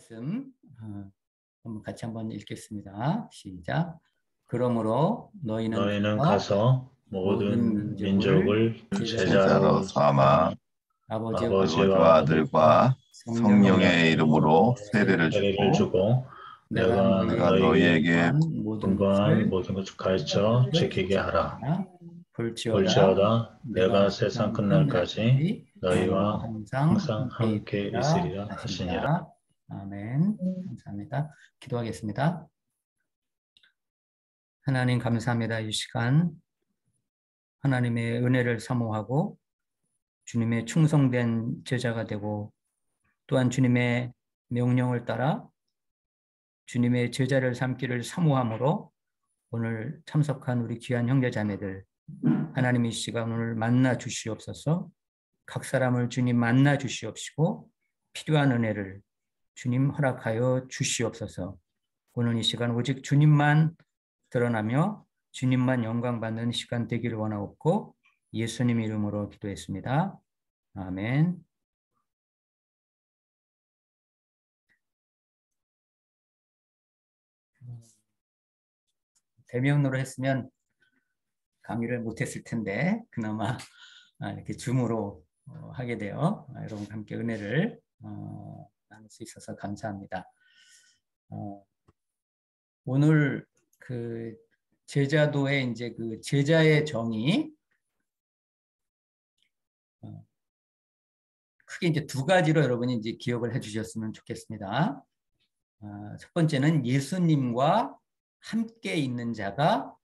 말씀 같이 한번 읽겠습니다. 시작. 그러므로 너희는 가서 모든 민족을 제자로 삼아 아버지와 아들과 성령의 이름으로 세례를 주고 내가 너희에게 모든 것을 가르쳐 지키게 하라. 볼지어다 내가 세상 끝날까지 너희와 항상 함께 있으리라 하시니라. 아멘. 감사합니다. 기도하겠습니다. 하나님 감사합니다. 이 시간 하나님의 은혜를 사모하고 주님의 충성된 제자가 되고 또한 주님의 명령을 따라 주님의 제자를 삼기를 사모함으로 오늘 참석한 우리 귀한 형제자매들 하나님 이 시간 오늘 만나 주시옵소서. 각 사람을 주님 만나 주시옵시고 필요한 은혜를 주님 허락하여 주시옵소서. 오늘 이 시간 오직 주님만 드러나며 주님만 영광받는 시간 되기를 원하옵고 예수님 이름으로 기도했습니다. 아멘. 대면으로 했으면 강의를 못했을 텐데 그나마 이렇게 줌으로 하게 되어 여러분과 함께 은혜를 나눌 수 있어서 감사합니다. 오늘 그 제자도의 이제 그 제자의 정의 크게 이제 두 가지로 여러분이 이제 기억을 해주셨으면 좋겠습니다. 첫 번째는 예수님과 함께 있는 자가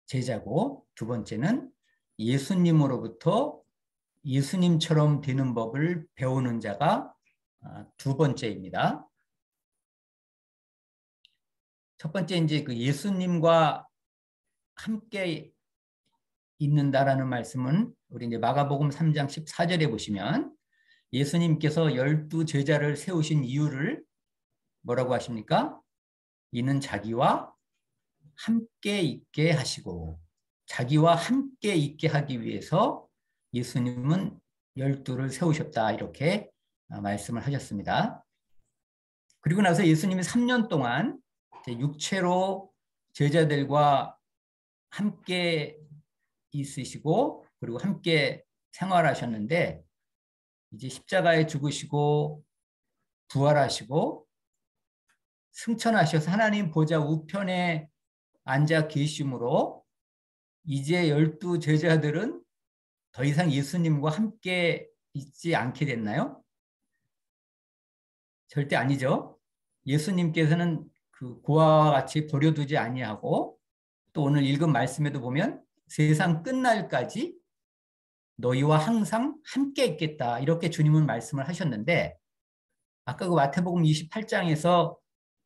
제자고, 두 번째는 예수님으로부터 예수님처럼 되는 법을 배우는 자가 두 번째입니다. 첫 번째 이제 그 예수님과 함께 있는다라는 말씀은 우리 이제 마가복음 3장 14절에 보시면 예수님께서 12 제자를 세우신 이유를 뭐라고 하십니까? 이는 자기와 함께 있게 하시고, 자기와 함께 있게 하기 위해서 예수님은 12를 세우셨다 이렇게 말씀을 하셨습니다. 그리고 나서 예수님이 3년 동안 육체로 제자들과 함께 있으시고 그리고 함께 생활하셨는데 이제 십자가에 죽으시고 부활하시고 승천하셔서 하나님 보좌 우편에 앉아 계심으로 이제 12 제자들은 더 이상 예수님과 함께 있지 않게 됐나요? 절대 아니죠. 예수님께서는 그 고아와 같이 버려두지 아니하고 또 오늘 읽은 말씀에도 보면 세상 끝날까지 너희와 항상 함께 있겠다 이렇게 주님은 말씀을 하셨는데 아까 그 마태복음 28장에서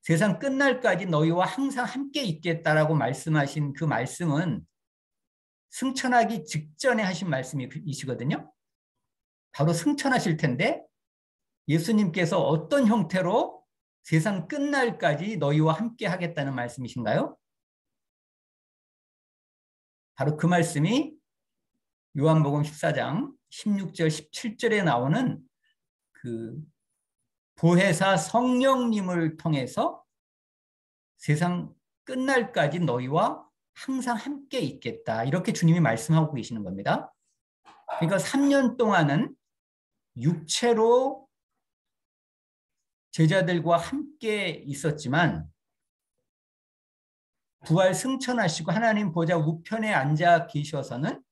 세상 끝날까지 너희와 항상 함께 있겠다라고 말씀하신 그 말씀은 승천하기 직전에 하신 말씀이시거든요. 바로 승천하실 텐데 예수님께서 어떤 형태로 세상 끝날까지 너희와 함께 하겠다는 말씀이신가요? 바로 그 말씀이 요한복음 14장 16절 17절에 나오는 그 보혜사 성령님을 통해서 세상 끝날까지 너희와 항상 함께 있겠다 이렇게 주님이 말씀하고 계시는 겁니다. 그러니까 3년 동안은 육체로 제자들과 함께 있었지만 부활 승천하시고 하나님 보좌 우편에 앉아 계셔서는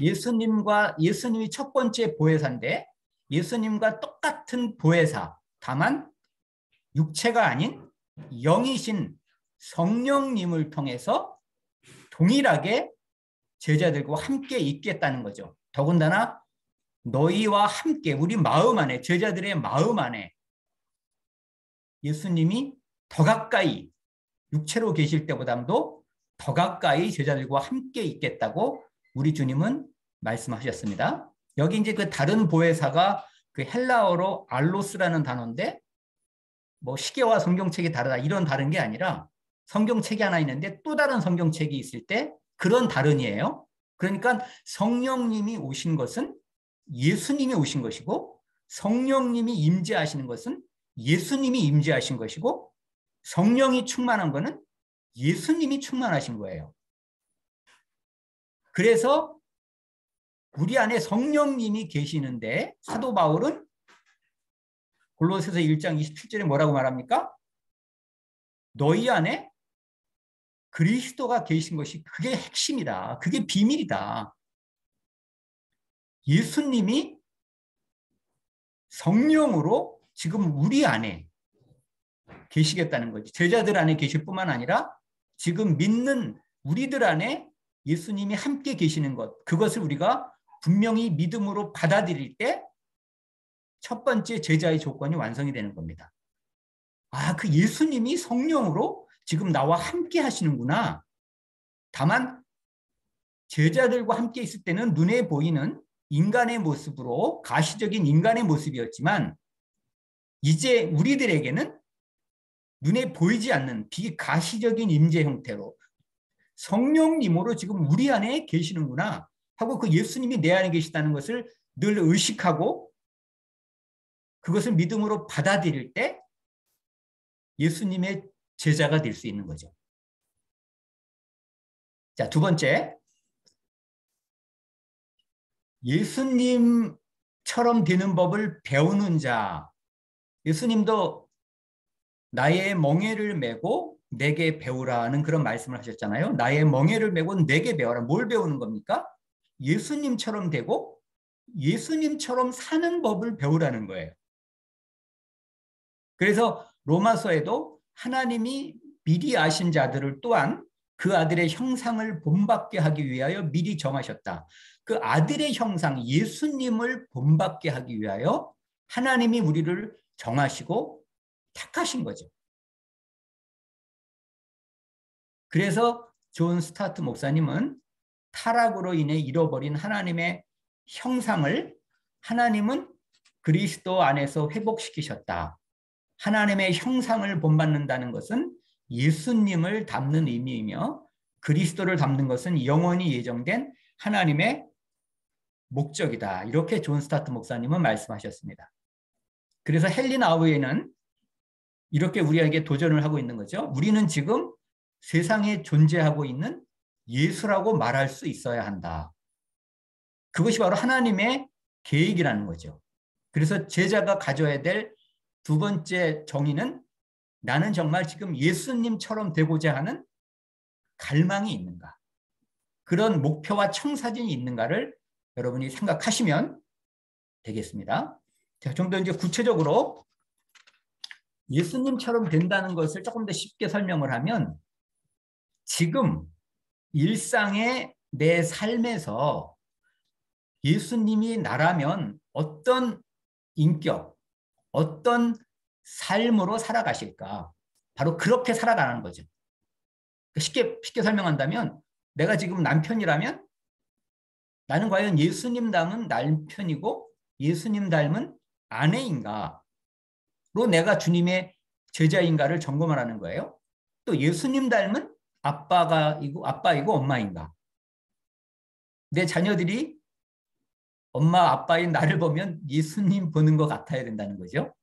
예수님이 첫 번째 보혜사인데 예수님과 똑같은 보혜사, 다만 육체가 아닌 영이신 성령님을 통해서 동일하게 제자들과 함께 있겠다는 거죠. 더군다나 너희와 함께 우리 마음 안에 제자들의 마음 안에 예수님이 더 가까이 육체로 계실 때보다도 더 가까이 제자들과 함께 있겠다고 우리 주님은 말씀하셨습니다. 여기 이제 그 다른 보혜사가 그 헬라어로 알로스라는 단어인데 뭐 시계와 성경책이 다르다 이런 다른 게 아니라 성경책이 하나 있는데 또 다른 성경책이 있을 때 그런 다른이에요. 그러니까 성령님이 오신 것은 예수님이 오신 것이고 성령님이 임재하시는 것은 예수님이 임재하신 것이고 성령이 충만한 것은 예수님이 충만하신 거예요. 그래서 우리 안에 성령님이 계시는데 사도 바울은 골로새서 1장 27절에 뭐라고 말합니까? 너희 안에 그리스도가 계신 것이 그게 핵심이다. 그게 비밀이다. 예수님이 성령으로 지금 우리 안에 계시겠다는 거지. 제자들 안에 계실 뿐만 아니라 지금 믿는 우리들 안에 예수님이 함께 계시는 것, 그것을 우리가 분명히 믿음으로 받아들일 때 첫 번째 제자의 조건이 완성이 되는 겁니다. 아, 그 예수님이 성령으로 지금 나와 함께 하시는구나. 다만 제자들과 함께 있을 때는 눈에 보이는 인간의 모습으로 가시적인 인간의 모습이었지만 이제 우리들에게는 눈에 보이지 않는 비가시적인 임재 형태로 성령님으로 지금 우리 안에 계시는구나 하고 그 예수님이 내 안에 계시다는 것을 늘 의식하고 그것을 믿음으로 받아들일 때 예수님의 제자가 될 수 있는 거죠. 자, 두 번째, 예수님처럼 되는 법을 배우는 자. 예수님도 나의 멍에를 메고 내게 배우라는 그런 말씀을 하셨잖아요. 나의 멍에를 메고 내게 배워라. 뭘 배우는 겁니까? 예수님처럼 되고 예수님처럼 사는 법을 배우라는 거예요. 그래서 로마서에도 하나님이 미리 아신 자들을 또한 그 아들의 형상을 본받게 하기 위하여 미리 정하셨다. 그 아들의 형상, 예수님을 본받게 하기 위하여 하나님이 우리를 정하시고 택하신 거죠. 그래서 존 스타트 목사님은 타락으로 인해 잃어버린 하나님의 형상을 하나님은 그리스도 안에서 회복시키셨다. 하나님의 형상을 본받는다는 것은 예수님을 닮는 의미이며 그리스도를 닮는 것은 영원히 예정된 하나님의 목적이다. 이렇게 존 스타트 목사님은 말씀하셨습니다. 그래서 헨리 나우에는 이렇게 우리에게 도전을 하고 있는 거죠. 우리는 지금 세상에 존재하고 있는 예수라고 말할 수 있어야 한다. 그것이 바로 하나님의 계획이라는 거죠. 그래서 제자가 가져야 될 두 번째 정의는 나는 정말 지금 예수님처럼 되고자 하는 갈망이 있는가? 그런 목표와 청사진이 있는가를 여러분이 생각하시면 되겠습니다. 자, 좀 더 이제 구체적으로 예수님처럼 된다는 것을 조금 더 쉽게 설명을 하면 지금 일상의 내 삶에서 예수님이 나라면 어떤 인격, 어떤 삶으로 살아가실까? 바로 그렇게 살아가는 거죠. 쉽게 설명한다면 내가 지금 남편이라면 나는 과연 예수님 닮은 남편이고 예수님 닮은 아내인가로 내가 주님의 제자인가를 점검하라는 거예요. 또 예수님 닮은 아빠이고 엄마인가? 내 자녀들이 엄마 아빠인 나를 보면 예수님 보는 것 같아야 된다는 거죠.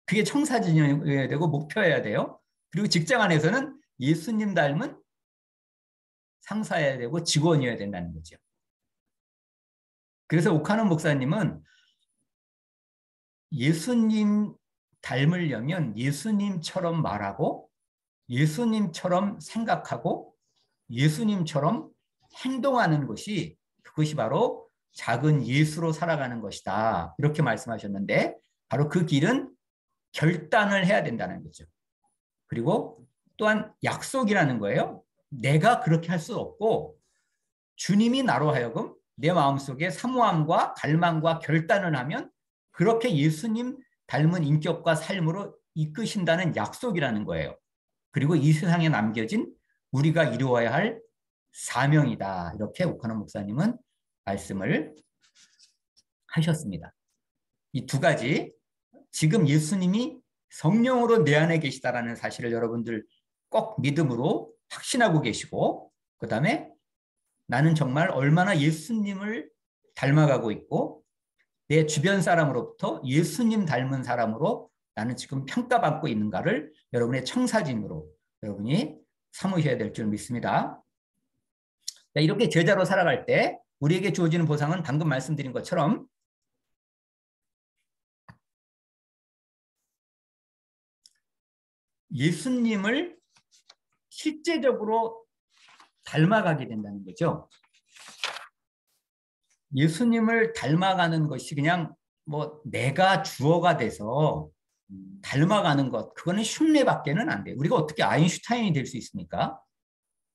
그게 청사진이어야 되고 목표여야 돼요. 그리고 직장 안에서는 예수님 닮은 상사여야 되고 직원이어야 된다는 거죠. 그래서 오카논 목사님은 예수님 닮으려면 예수님처럼 말하고 예수님처럼 생각하고 예수님처럼 행동하는 것이 그것이 바로 작은 예수로 살아가는 것이다. 이렇게 말씀하셨는데 바로 그 길은 결단을 해야 된다는 거죠. 그리고 또한 약속이라는 거예요. 내가 그렇게 할 수 없고 주님이 나로 하여금 내 마음속에 사모함과 갈망과 결단을 하면 그렇게 예수님 닮은 인격과 삶으로 이끄신다는 약속이라는 거예요. 그리고 이 세상에 남겨진 우리가 이루어야 할 사명이다. 이렇게 오카논 목사님은 말씀을 하셨습니다. 이 두 가지, 지금 예수님이 성령으로 내 안에 계시다라는 사실을 여러분들 꼭 믿음으로 확신하고 계시고, 그 다음에 나는 정말 얼마나 예수님을 닮아가고 있고 내 주변 사람으로부터 예수님 닮은 사람으로 나는 지금 평가받고 있는가를 여러분의 청사진으로 여러분이 삼으셔야 될 줄 믿습니다. 이렇게 제자로 살아갈 때 우리에게 주어지는 보상은 방금 말씀드린 것처럼 예수님을 실제적으로 닮아가게 된다는 거죠. 예수님을 닮아가는 것이 그냥 뭐 내가 주어가 돼서 닮아가는 것, 그거는 흉내밖에는 안 돼요. 우리가 어떻게 아인슈타인이 될 수 있습니까?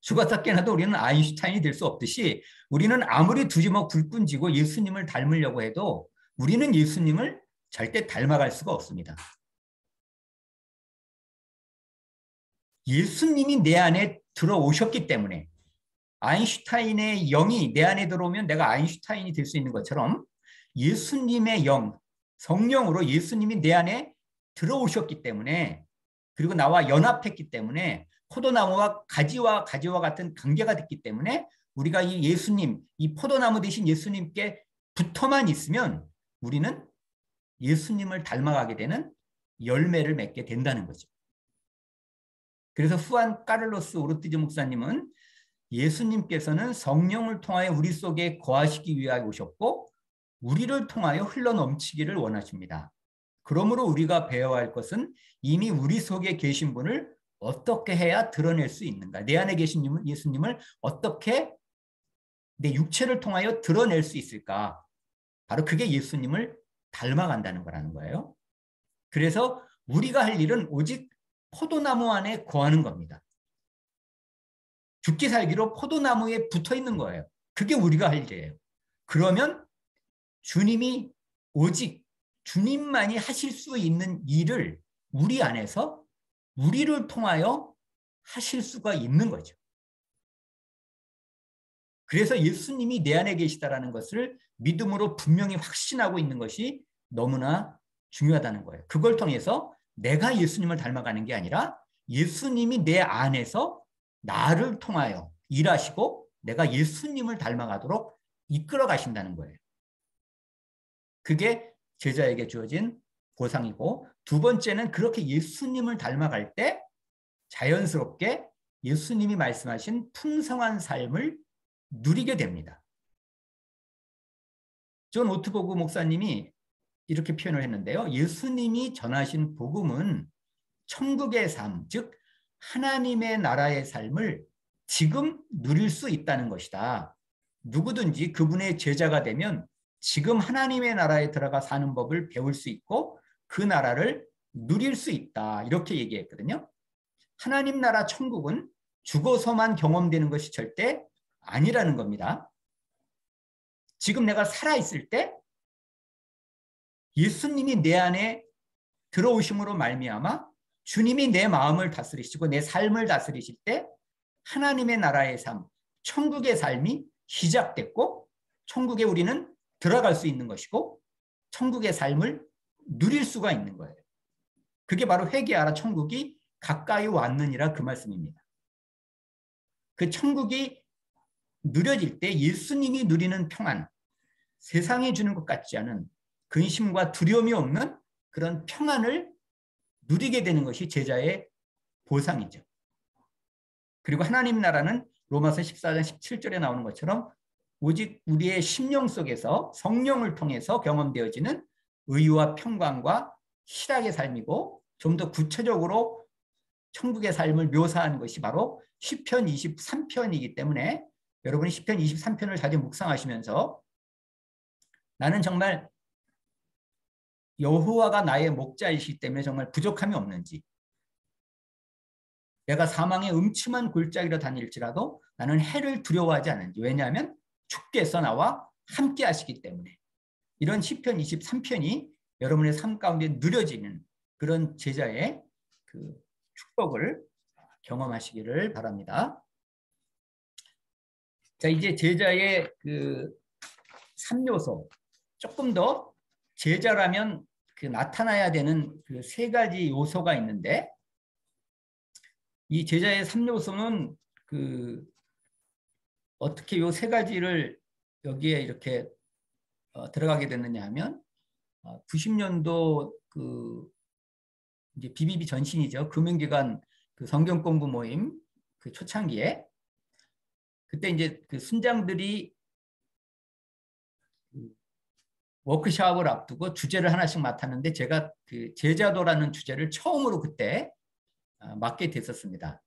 죽었다 깨나도 우리는 아인슈타인이 될 수 없듯이 우리는 아무리 두 주먹 불끈 쥐고 예수님을 닮으려고 해도 우리는 예수님을 절대 닮아갈 수가 없습니다. 예수님이 내 안에 들어오셨기 때문에 아인슈타인의 영이 내 안에 들어오면 내가 아인슈타인이 될 수 있는 것처럼 예수님의 영, 성령으로 예수님이 내 안에 들어오셨기 때문에 그리고 나와 연합했기 때문에 포도나무와 가지와 같은 관계가 됐기 때문에 우리가 이 예수님, 이 포도나무 대신 예수님께 붙어만 있으면 우리는 예수님을 닮아가게 되는 열매를 맺게 된다는 거죠. 그래서 후안 카를로스 오르티즈 목사님은 예수님께서는 성령을 통하여 우리 속에 거하시기 위하여 오셨고 우리를 통하여 흘러넘치기를 원하십니다. 그러므로 우리가 배워야 할 것은 이미 우리 속에 계신 분을 어떻게 해야 드러낼 수 있는가? 내 안에 계신 예수님을 어떻게 내 육체를 통하여 드러낼 수 있을까? 바로 그게 예수님을 닮아간다는 거라는 거예요. 그래서 우리가 할 일은 오직 포도나무 안에 거하는 겁니다. 죽기 살기로 포도나무에 붙어 있는 거예요. 그게 우리가 할 일이에요. 그러면 주님이 오직 주님만이 하실 수 있는 일을 우리 안에서 우리를 통하여 하실 수가 있는 거죠. 그래서 예수님이 내 안에 계시다라는 것을 믿음으로 분명히 확신하고 있는 것이 너무나 중요하다는 거예요. 그걸 통해서 내가 예수님을 닮아가는 게 아니라 예수님이 내 안에서 나를 통하여 일하시고 내가 예수님을 닮아가도록 이끌어 가신다는 거예요. 그게 제자에게 주어진 보상이고, 두 번째는 그렇게 예수님을 닮아갈 때 자연스럽게 예수님이 말씀하신 풍성한 삶을 누리게 됩니다. 존 오트보그 목사님이 이렇게 표현을 했는데요. 예수님이 전하신 복음은 천국의 삶, 즉 하나님의 나라의 삶을 지금 누릴 수 있다는 것이다. 누구든지 그분의 제자가 되면 지금 하나님의 나라에 들어가 사는 법을 배울 수 있고 그 나라를 누릴 수 있다. 이렇게 얘기했거든요. 하나님 나라 천국은 죽어서만 경험되는 것이 절대 아니라는 겁니다. 지금 내가 살아있을 때 예수님이 내 안에 들어오심으로 말미암아 주님이 내 마음을 다스리시고 내 삶을 다스리실 때 하나님의 나라의 삶, 천국의 삶이 시작됐고 천국에 우리는 들어갈 수 있는 것이고 천국의 삶을 누릴 수가 있는 거예요. 그게 바로 회개하라 천국이 가까이 왔느니라 그 말씀입니다. 그 천국이 누려질 때 예수님이 누리는 평안, 세상이 주는 것 같지 않은 근심과 두려움이 없는 그런 평안을 누리게 되는 것이 제자의 보상이죠. 그리고 하나님 나라는 로마서 14장 17절에 나오는 것처럼 오직 우리의 심령 속에서 성령을 통해서 경험되어지는 의와 평강과 희락의 삶이고, 좀 더 구체적으로 천국의 삶을 묘사하는 것이 바로 시편 23편이기 때문에 여러분이 시편 23편을 자주 묵상하시면서 나는 정말 여호와가 나의 목자이시기 때문에 정말 부족함이 없는지, 내가 사망의 음침한 골짜기로 다닐지라도 나는 해를 두려워하지 않는지, 왜냐하면 주께서 나와 함께 하시기 때문에, 이런 시편 23편이 여러분의 삶 가운데 누려지는 그런 제자의 그 축복을 경험하시기를 바랍니다. 자, 이제 제자의 그 3요소, 조금 더 제자라면 그 나타나야 되는 그 3가지 요소가 있는데, 이 제자의 3요소는 그 어떻게 요 3가지를 여기에 이렇게 들어가게 됐느냐 하면, 90년도 그 이제 BBB 전신이죠. 금융기관 그 성경 공부 모임 그 초창기에 그때 이제 그 순장들이 워크숍을 앞두고 주제를 하나씩 맡았는데 제가 그 제자도라는 주제를 처음으로 그때 맡게 됐었습니다.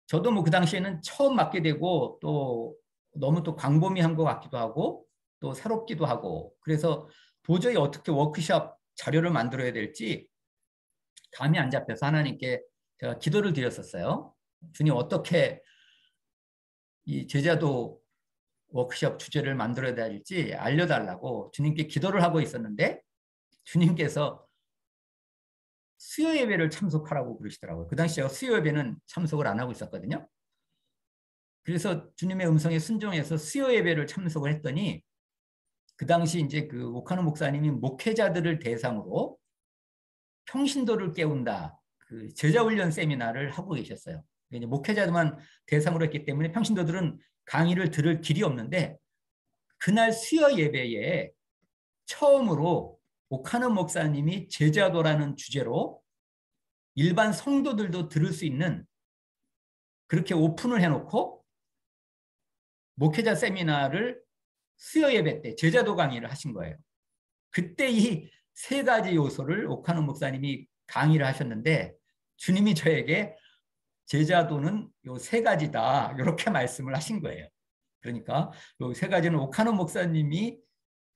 저도 뭐 그 당시에는 처음 맡게 되고 또 너무 또 광범위한 것 같기도 하고 또 새롭기도 하고 그래서 도저히 어떻게 워크숍 자료를 만들어야 될지 감이 안 잡혀서 하나님께 제가 기도를 드렸었어요. 주님 어떻게 이 제자도 워크숍 주제를 만들어야 될지 알려달라고 주님께 기도를 하고 있었는데 주님께서 수요 예배를 참석하라고 그러시더라고요. 그 당시 제가 수요 예배는 참석을 안 하고 있었거든요. 그래서 주님의 음성에 순종해서 수요 예배를 참석을 했더니 그 당시 이제 그 오카노 목사님이 목회자들을 대상으로 평신도를 깨운다 그 제자훈련 세미나를 하고 계셨어요. 이제 목회자들만 대상으로 했기 때문에 평신도들은 강의를 들을 길이 없는데 그날 수요 예배에 처음으로 오카노 목사님이 제자도라는 주제로 일반 성도들도 들을 수 있는 그렇게 오픈을 해놓고 목회자 세미나를 수요 예배 때 제자도 강의를 하신 거예요. 그때 이 세 가지 요소를 오카노 목사님이 강의를 하셨는데 주님이 저에게 제자도는 요 세 가지다 이렇게 말씀을 하신 거예요. 그러니까 요 세 가지는 오카노 목사님이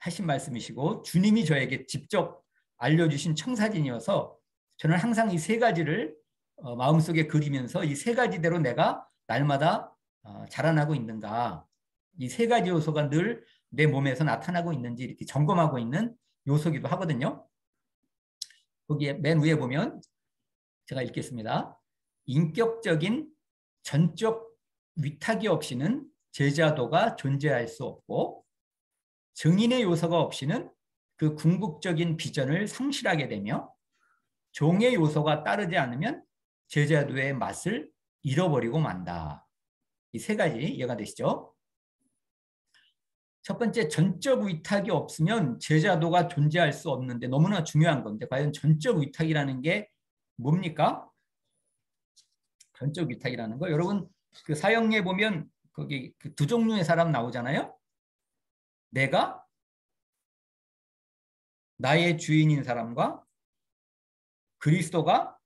하신 말씀이시고 주님이 저에게 직접 알려주신 청사진이어서 저는 항상 이 세 가지를 마음속에 그리면서 이 세 가지대로 내가 날마다 자라나고 있는가 이 세 가지 요소가 늘 내 몸에서 나타나고 있는지 이렇게 점검하고 있는 요소기도 하거든요. 거기에 맨 위에 보면 제가 읽겠습니다. 인격적인 전적 위탁이 없이는 제자도가 존재할 수 없고 증인의 요소가 없이는 그 궁극적인 비전을 상실하게 되며 종의 요소가 따르지 않으면 제자도의 맛을 잃어버리고 만다. 이 세 가지 이해가 되시죠? 첫 번째 전적 위탁이 없으면 제자도가 존재할 수 없는데 너무나 중요한 건데 과연 전적 위탁이라는 게 뭡니까? 전적 위탁이라는 거 여러분 그 사형리에 보면 거기 그 두 종류의 사람 나오잖아요. 내가 나의 주인인 사람과 그리스도가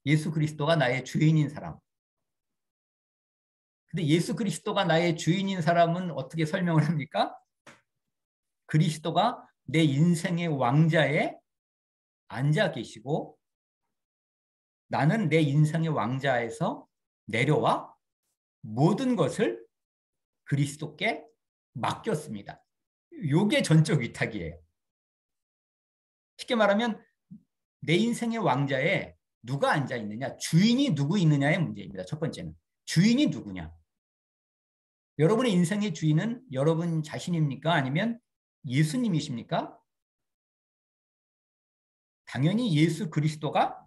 예수 그리스도가 나의 주인인 사람. 근데 예수 그리스도가 나의 주인인 사람은 어떻게 설명을 합니까? 그리스도가 내 인생의 왕자에 앉아 계시고 나는 내 인생의 왕자에서 내려와 모든 것을 그리스도께 맡겼습니다. 이게 전적 위탁이에요. 쉽게 말하면 내 인생의 왕자에 누가 앉아 있느냐, 주인이 누구 있느냐의 문제입니다. 첫 번째는 주인이 누구냐. 여러분의 인생의 주인은 여러분 자신입니까? 아니면 예수님이십니까? 당연히 예수 그리스도가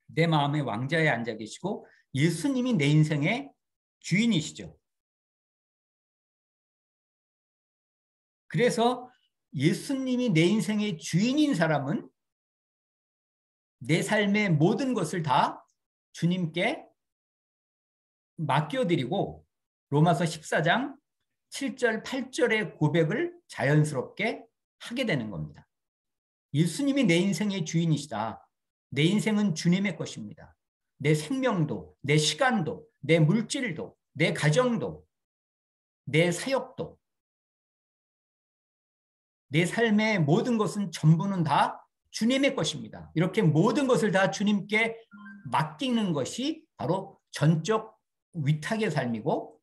내 마음의 왕자에 앉아 계시고 예수님이 내 인생의 주인이시죠. 그래서 예수님이 내 인생의 주인인 사람은 내 삶의 모든 것을 다 주님께 맡겨드리고 로마서 14장 7절 8절의 고백을 자연스럽게 하게 되는 겁니다. 예수님이 내 인생의 주인이시다. 내 인생은 주님의 것입니다. 내 생명도, 내 시간도, 내 물질도, 내 가정도, 내 사역도, 내 삶의 모든 것은 전부는 다 주님의 것입니다. 이렇게 모든 것을 다 주님께 맡기는 것이 바로 전적 위탁의 삶이고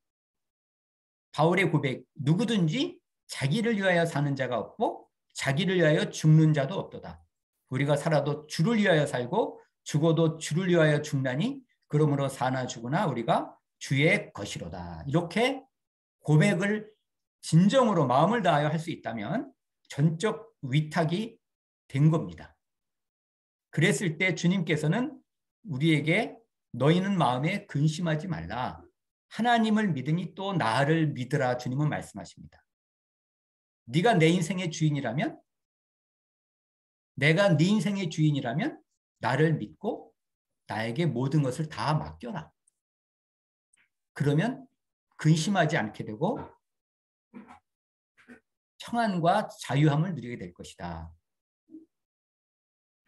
바울의 고백, 누구든지 자기를 위하여 사는 자가 없고 자기를 위하여 죽는 자도 없도다. 우리가 살아도 주를 위하여 살고 죽어도 주를 위하여 죽나니 그러므로 사나 죽으나 우리가 주의 것이로다. 이렇게 고백을 진정으로 마음을 다하여 할 수 있다면 전적 위탁이 된 겁니다. 그랬을 때 주님께서는 우리에게 너희는 마음에 근심하지 말라. 하나님을 믿으니 또 나를 믿으라 주님은 말씀하십니다. 네가 내 인생의 주인이라면, 내가 네 인생의 주인이라면 나를 믿고 나에게 모든 것을 다 맡겨라. 그러면 근심하지 않게 되고 평안과 자유함을 누리게 될 것이다.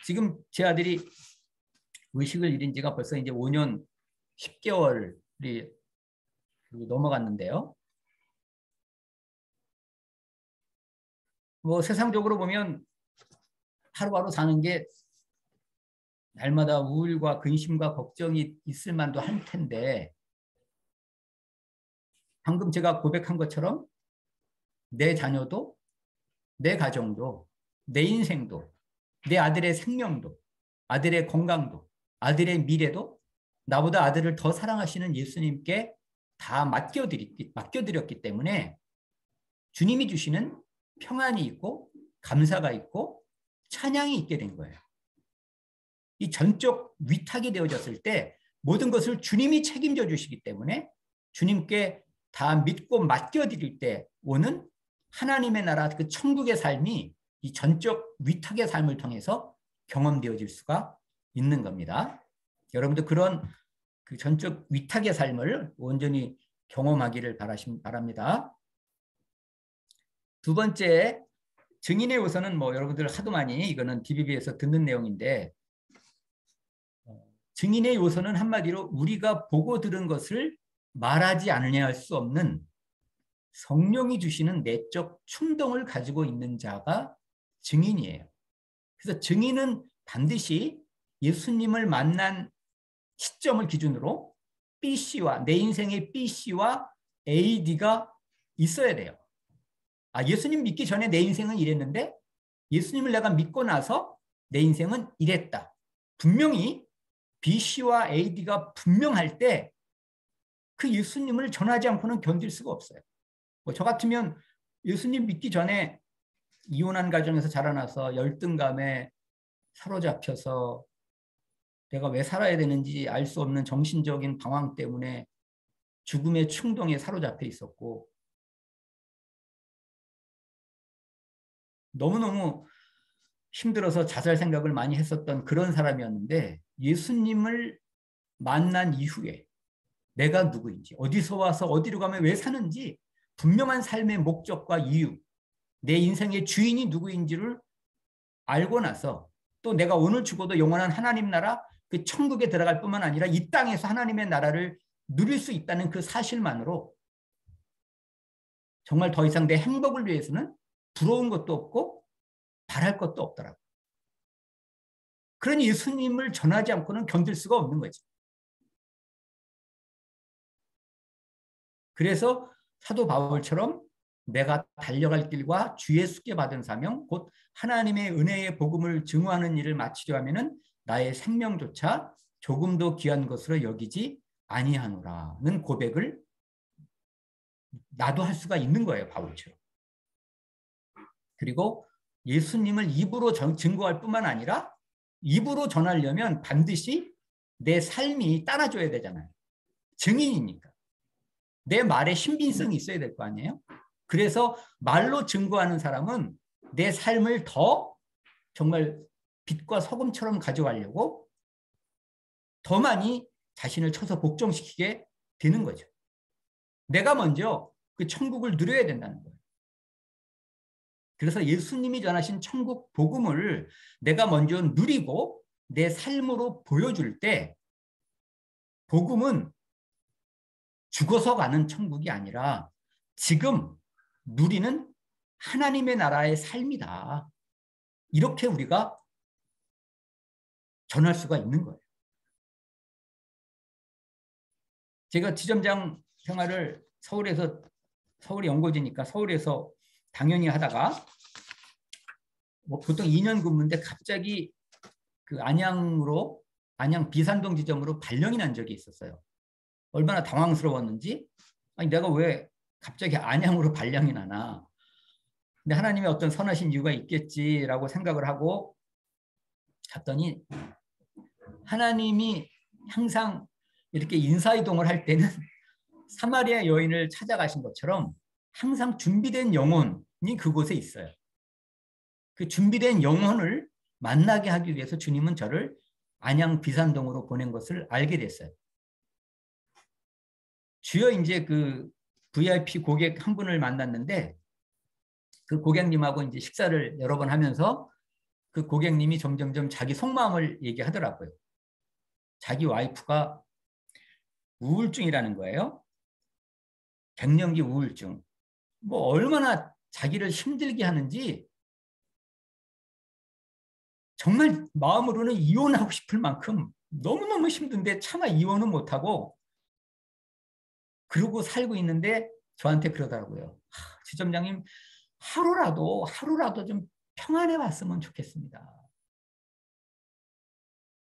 지금 제 아들이 의식을 잃은 지가 벌써 이제 5년 10개월이 넘어갔는데요. 뭐 세상적으로 보면 하루하루 사는 게 날마다 우울과 근심과 걱정이 있을 만도 할 텐데, 방금 제가 고백한 것처럼 내 자녀도, 내 가정도, 내 인생도, 내 아들의 생명도, 아들의 건강도, 아들의 미래도 나보다 아들을 더 사랑하시는 예수님께 다 맡겨드렸기 때문에 주님이 주시는 평안이 있고 감사가 있고 찬양이 있게 된 거예요. 이 전적 위탁이 되어졌을 때 모든 것을 주님이 책임져 주시기 때문에 주님께 다 믿고 맡겨드릴 때 오는 하나님의 나라, 그 천국의 삶이 이 전적 위탁의 삶을 통해서 경험되어질 수가 있는 겁니다. 여러분도 그런 그 전적 위탁의 삶을 온전히 경험하기를 바랍니다. 두 번째, 증인의 요소는 뭐 여러분들 하도 많이 이거는 DBB에서 듣는 내용인데, 증인의 요소는 한마디로 우리가 보고 들은 것을 말하지 않으려 할 수 없는 성령이 주시는 내적 충동을 가지고 있는 자가 증인이에요. 그래서 증인은 반드시 예수님을 만난 시점을 기준으로 B씨와 내 인생의 B씨와 AD가 있어야 돼요. 아, 예수님 믿기 전에 내 인생은 이랬는데 예수님을 내가 믿고 나서 내 인생은 이랬다. 분명히 B씨와 AD가 분명할 때 그 예수님을 전하지 않고는 견딜 수가 없어요. 뭐 저 같으면 예수님 믿기 전에 이혼한 가정에서 자라나서 열등감에 사로잡혀서 내가 왜 살아야 되는지 알 수 없는 정신적인 방황 때문에 죽음의 충동에 사로잡혀 있었고 너무너무 힘들어서 자살 생각을 많이 했었던 그런 사람이었는데 예수님을 만난 이후에 내가 누구인지, 어디서 와서 어디로 가면 왜 사는지 분명한 삶의 목적과 이유, 내 인생의 주인이 누구인지를 알고 나서 또 내가 오늘 죽어도 영원한 하나님 나라, 그 천국에 들어갈 뿐만 아니라 이 땅에서 하나님의 나라를 누릴 수 있다는 그 사실만으로 정말 더 이상 내 행복을 위해서는 부러운 것도 없고 바랄 것도 없더라고요. 그러니 예수님을 전하지 않고는 견딜 수가 없는 거죠. 그래서 사도 바울처럼 내가 달려갈 길과 주 예수께 받은 사명, 곧 하나님의 은혜의 복음을 증거하는 일을 마치려 하면은 나의 생명조차 조금도 귀한 것으로 여기지 아니하노라는 고백을 나도 할 수가 있는 거예요, 바울처럼. 그리고 예수님을 입으로 증거할 뿐만 아니라 입으로 전하려면 반드시 내 삶이 따라줘야 되잖아요. 증인이니까. 내 말에 신빙성이 있어야 될 거 아니에요? 그래서 말로 증거하는 사람은 내 삶을 더 정말 빛과 소금처럼 가져가려고 더 많이 자신을 쳐서 복종시키게 되는 거죠. 내가 먼저 그 천국을 누려야 된다는 거예요. 그래서 예수님이 전하신 천국 복음을 내가 먼저 누리고 내 삶으로 보여줄 때 복음은 죽어서 가는 천국이 아니라 지금 누리는 하나님의 나라의 삶이다. 이렇게 우리가 전할 수가 있는 거예요. 제가 지점장 생활을 서울이 연고지니까 서울에서 당연히 하다가 뭐 보통 2년 근무인데 갑자기 그 안양 비산동 지점으로 발령이 난 적이 있었어요. 얼마나 당황스러웠는지, 아니 내가 왜 갑자기 안양으로 발령이 나나. 근데 하나님의 어떤 선하신 이유가 있겠지라고 생각을 하고 갔더니 하나님이 항상 이렇게 인사이동을 할 때는 사마리아 여인을 찾아가신 것처럼 항상 준비된 영혼, 그곳에 있어요. 그 준비된 영혼을 만나게 하기 위해서 주님은 저를 안양 비산동으로 보낸 것을 알게 됐어요. 주요 이제 그 VIP 고객 한 분을 만났는데 그 고객님하고 이제 식사를 여러 번 하면서 그 고객님이 점점점 자기 속마음을 얘기하더라고요. 자기 와이프가 우울증이라는 거예요. 갱년기 우울증. 뭐 얼마나 자기를 힘들게 하는지 정말 마음으로는 이혼하고 싶을 만큼 너무너무 힘든데 차마 이혼은 못하고 그러고 살고 있는데 저한테 그러더라고요. 지점장님 하루라도 좀 평안해 왔으면 좋겠습니다.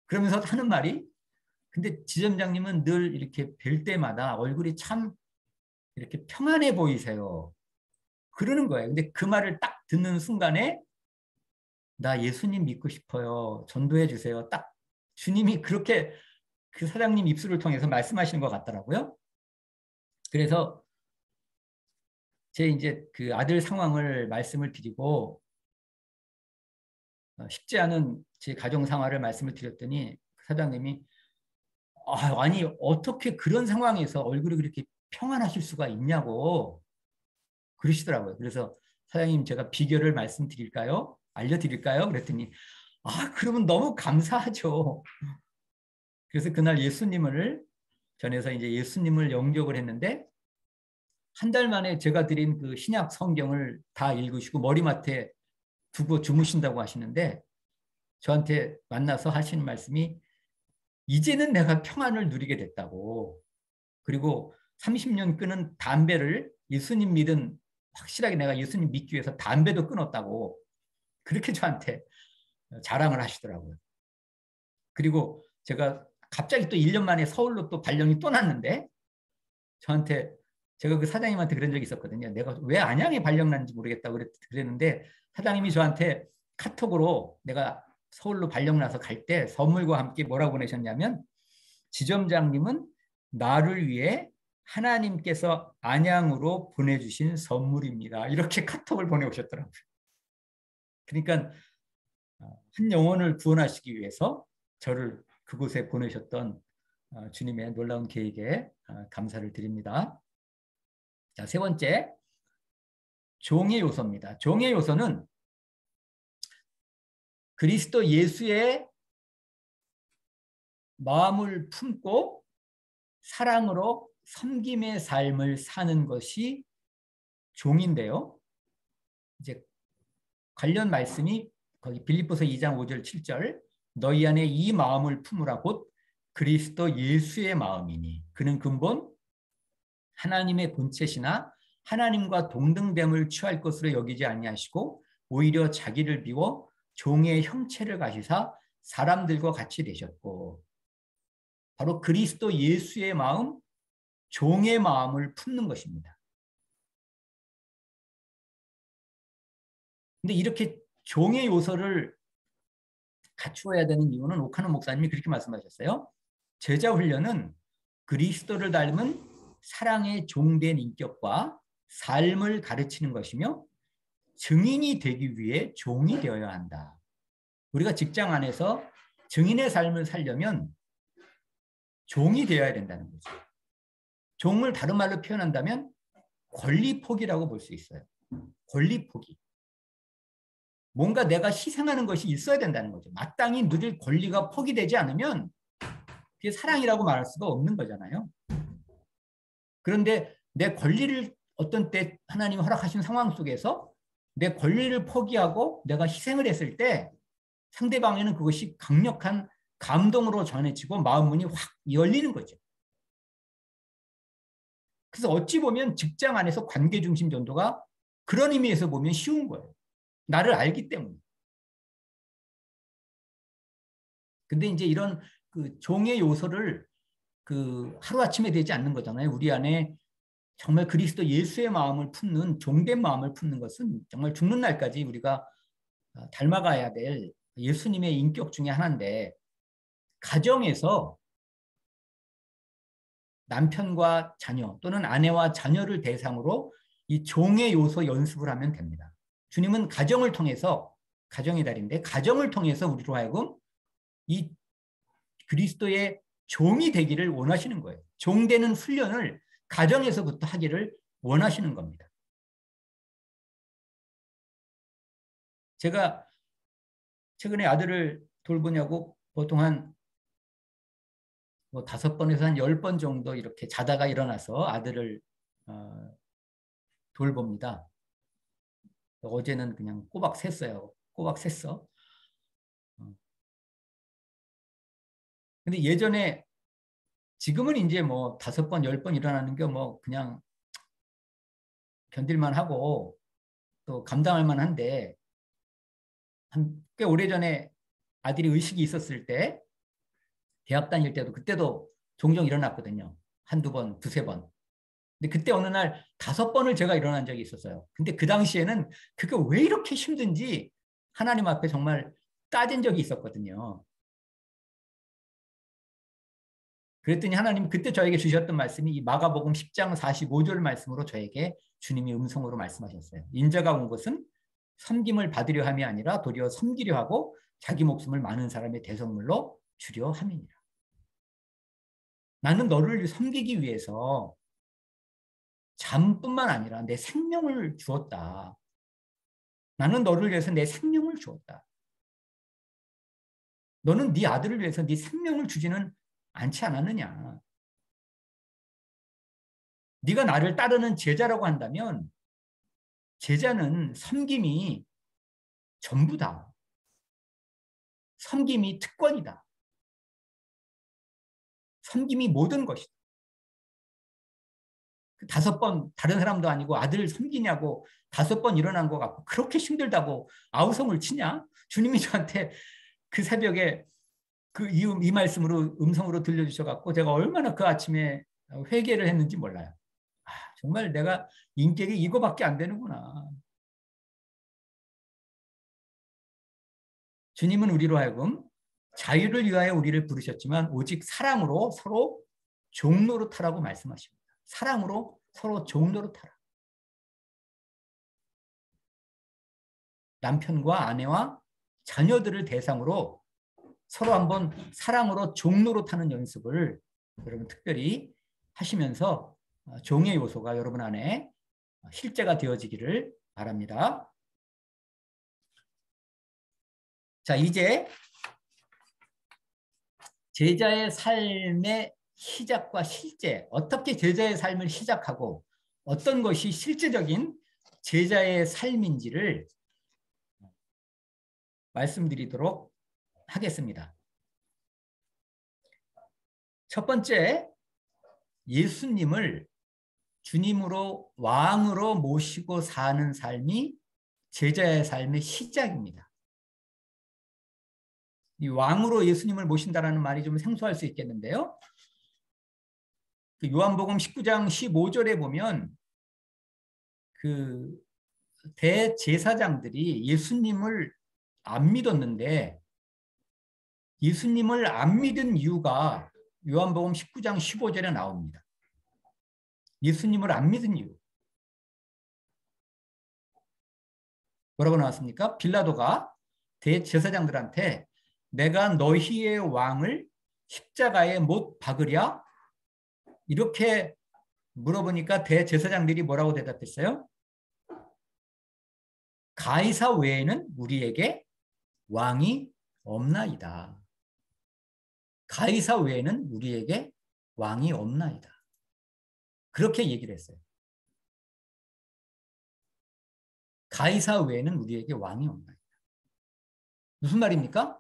그러면서 하는 말이 근데 지점장님은 늘 이렇게 뵐 때마다 얼굴이 참 이렇게 평안해 보이세요. 그러는 거예요. 근데 그 말을 딱 듣는 순간에 나 예수님 믿고 싶어요. 전도해 주세요. 딱 주님이 그렇게 그 사장님 입술을 통해서 말씀하시는 것 같더라고요. 그래서 제 이제 그 아들 상황을 말씀을 드리고 쉽지 않은 제 가정 상황을 말씀을 드렸더니 그 사장님이 아니 어떻게 그런 상황에서 얼굴이 그렇게 평안하실 수가 있냐고 그러시더라고요. 그래서 사장님 제가 비결을 말씀드릴까요? 알려드릴까요? 그랬더니 그러면 너무 감사하죠. 그래서 그날 예수님을 전해서 이제 예수님을 영접을 했는데 한 달 만에 제가 드린 그 신약 성경을 다 읽으시고 머리맡에 두고 주무신다고 하시는데 저한테 만나서 하시는 말씀이 이제는 내가 평안을 누리게 됐다고. 그리고 30년 끊은 담배를 예수님 믿은 확실하게 내가 예수님 믿기 위해서 담배도 끊었다고 그렇게 저한테 자랑을 하시더라고요. 그리고 제가 갑자기 또 1년 만에 서울로 또 발령이 또 났는데 저한테 제가 그 사장님한테 그런 적이 있었거든요. 내가 왜 안양에 발령 났는지 모르겠다고 그랬는데 사장님이 저한테 카톡으로 내가 서울로 발령 나서 갈 때 선물과 함께 뭐라고 보내셨냐면 지점장님은 나를 위해 하나님께서 안양으로 보내주신 선물입니다. 이렇게 카톡을 보내오셨더라고요. 그러니까 한 영혼을 구원하시기 위해서 저를 그곳에 보내셨던 주님의 놀라운 계획에 감사를 드립니다. 자, 세 번째, 종의 요소입니다. 종의 요소는 그리스도 예수의 마음을 품고 사랑으로 섬김의 삶을 사는 것이 종인데요. 이제 관련 말씀이 거기 빌립보서 2장 5절 7절 너희 안에 이 마음을 품으라 곧 그리스도 예수의 마음이니 그는 근본 하나님의 본체시나 하나님과 동등됨을 취할 것으로 여기지 아니하시고 오히려 자기를 비워 종의 형체를 가지사 사람들과 같이 되셨고 바로 그리스도 예수의 마음, 종의 마음을 품는 것입니다. 근데 이렇게 종의 요소를 갖추어야 되는 이유는 오카노 목사님이 그렇게 말씀하셨어요. 제자 훈련은 그리스도를 닮은 사랑의 종된 인격과 삶을 가르치는 것이며 증인이 되기 위해 종이 되어야 한다. 우리가 직장 안에서 증인의 삶을 살려면 종이 되어야 된다는 거죠. 종을 다른 말로 표현한다면 권리포기라고 볼 수 있어요. 권리포기. 뭔가 내가 희생하는 것이 있어야 된다는 거죠. 마땅히 누릴 권리가 포기되지 않으면 그게 사랑이라고 말할 수가 없는 거잖아요. 그런데 내 권리를 어떤 때 하나님이 허락하신 상황 속에서 내 권리를 포기하고 내가 희생을 했을 때 상대방에는 그것이 강력한 감동으로 전해지고 마음 문이 확 열리는 거죠. 그래서 어찌 보면 직장 안에서 관계중심 전도가 그런 의미에서 보면 쉬운 거예요. 나를 알기 때문에. 근데 이제 이런 그 종의 요소를 그 하루아침에 되지 않는 거잖아요. 우리 안에 정말 그리스도 예수의 마음을 품는 종된 마음을 품는 것은 정말 죽는 날까지 우리가 닮아가야 될 예수님의 인격 중에 하나인데 가정에서 남편과 자녀 또는 아내와 자녀를 대상으로 이 종의 요소 연습을 하면 됩니다. 주님은 가정을 통해서, 가정의 달인데 가정을 통해서 우리로 하여금 이 그리스도의 종이 되기를 원하시는 거예요. 종 되는 훈련을 가정에서부터 하기를 원하시는 겁니다. 제가 최근에 아들을 돌보냐고 보통 한 5번에서 한 10번 정도 이렇게 자다가 일어나서 아들을 돌봅니다. 어제는 그냥 꼬박 샜어요. 꼬박 샜어. 근데 예전에, 지금은 이제 뭐 5번, 10번 일어나는 게 뭐 그냥 견딜만 하고 또 감당할 만한데, 꽤 오래전에 아들이 의식이 있었을 때, 대학 다닐 때도 그때도 종종 일어났거든요. 한두 번, 두세 번. 근데 그때 어느 날 5번을 제가 일어난 적이 있었어요. 근데 그 당시에는 그게 왜 이렇게 힘든지 하나님 앞에 정말 따진 적이 있었거든요. 그랬더니 하나님 그때 저에게 주셨던 말씀이 이 마가복음 10장 45절 말씀으로 저에게 주님이 음성으로 말씀하셨어요. 인자가 온 것은 섬김을 받으려 함이 아니라 도리어 섬기려 하고 자기 목숨을 많은 사람의 대성물로 주려 함이니라. 나는 너를 섬기기 위해서 잠뿐만 아니라 내 생명을 주었다. 나는 너를 위해서 내 생명을 주었다. 너는 네 아들을 위해서 네 생명을 주지는 않지 않았느냐. 네가 나를 따르는 제자라고 한다면 제자는 섬김이 전부다. 섬김이 특권이다. 섬김이 모든 것이다. 5번 다른 사람도 아니고 아들을 섬기냐고 5번 일어난 것 같고 그렇게 힘들다고 아우성을 치냐? 주님이 저한테 그 새벽에 이 말씀으로 음성으로 들려주셔갖고 제가 얼마나 그 아침에 회개를 했는지 몰라요. 정말 내가 인격이 이거밖에 안 되는구나. 주님은 우리로 하여금 자유를 위하여 우리를 부르셨지만 오직 사랑으로 서로 종노릇하라고 말씀하십니다. 사랑으로 서로 종노릇하라. 남편과 아내와 자녀들을 대상으로 서로 한번 사랑으로 종노릇하는 연습을 여러분 특별히 하시면서 종의 요소가 여러분 안에 실제가 되어지기를 바랍니다. 자, 이제 제자의 삶의 시작과 실제, 어떻게 제자의 삶을 시작하고 어떤 것이 실제적인 제자의 삶인지를 말씀드리도록 하겠습니다. 첫 번째, 예수님을 주님으로 왕으로 모시고 사는 삶이 제자의 삶의 시작입니다. 이 왕으로 예수님을 모신다라는 말이 좀 생소할 수 있겠는데요. 그 요한복음 19장 15절에 보면 그 대제사장들이 예수님을 안 믿었는데 예수님을 안 믿은 이유가 요한복음 19장 15절에 나옵니다. 예수님을 안 믿은 이유. 뭐라고 나왔습니까? 빌라도가 대제사장들한테 내가 너희의 왕을 십자가에 못 박으랴? 이렇게 물어보니까 대제사장들이 뭐라고 대답했어요? 가이사 외에는 우리에게 왕이 없나이다. 가이사 외에는 우리에게 왕이 없나이다. 그렇게 얘기를 했어요. 가이사 외에는 우리에게 왕이 없나이다. 무슨 말입니까?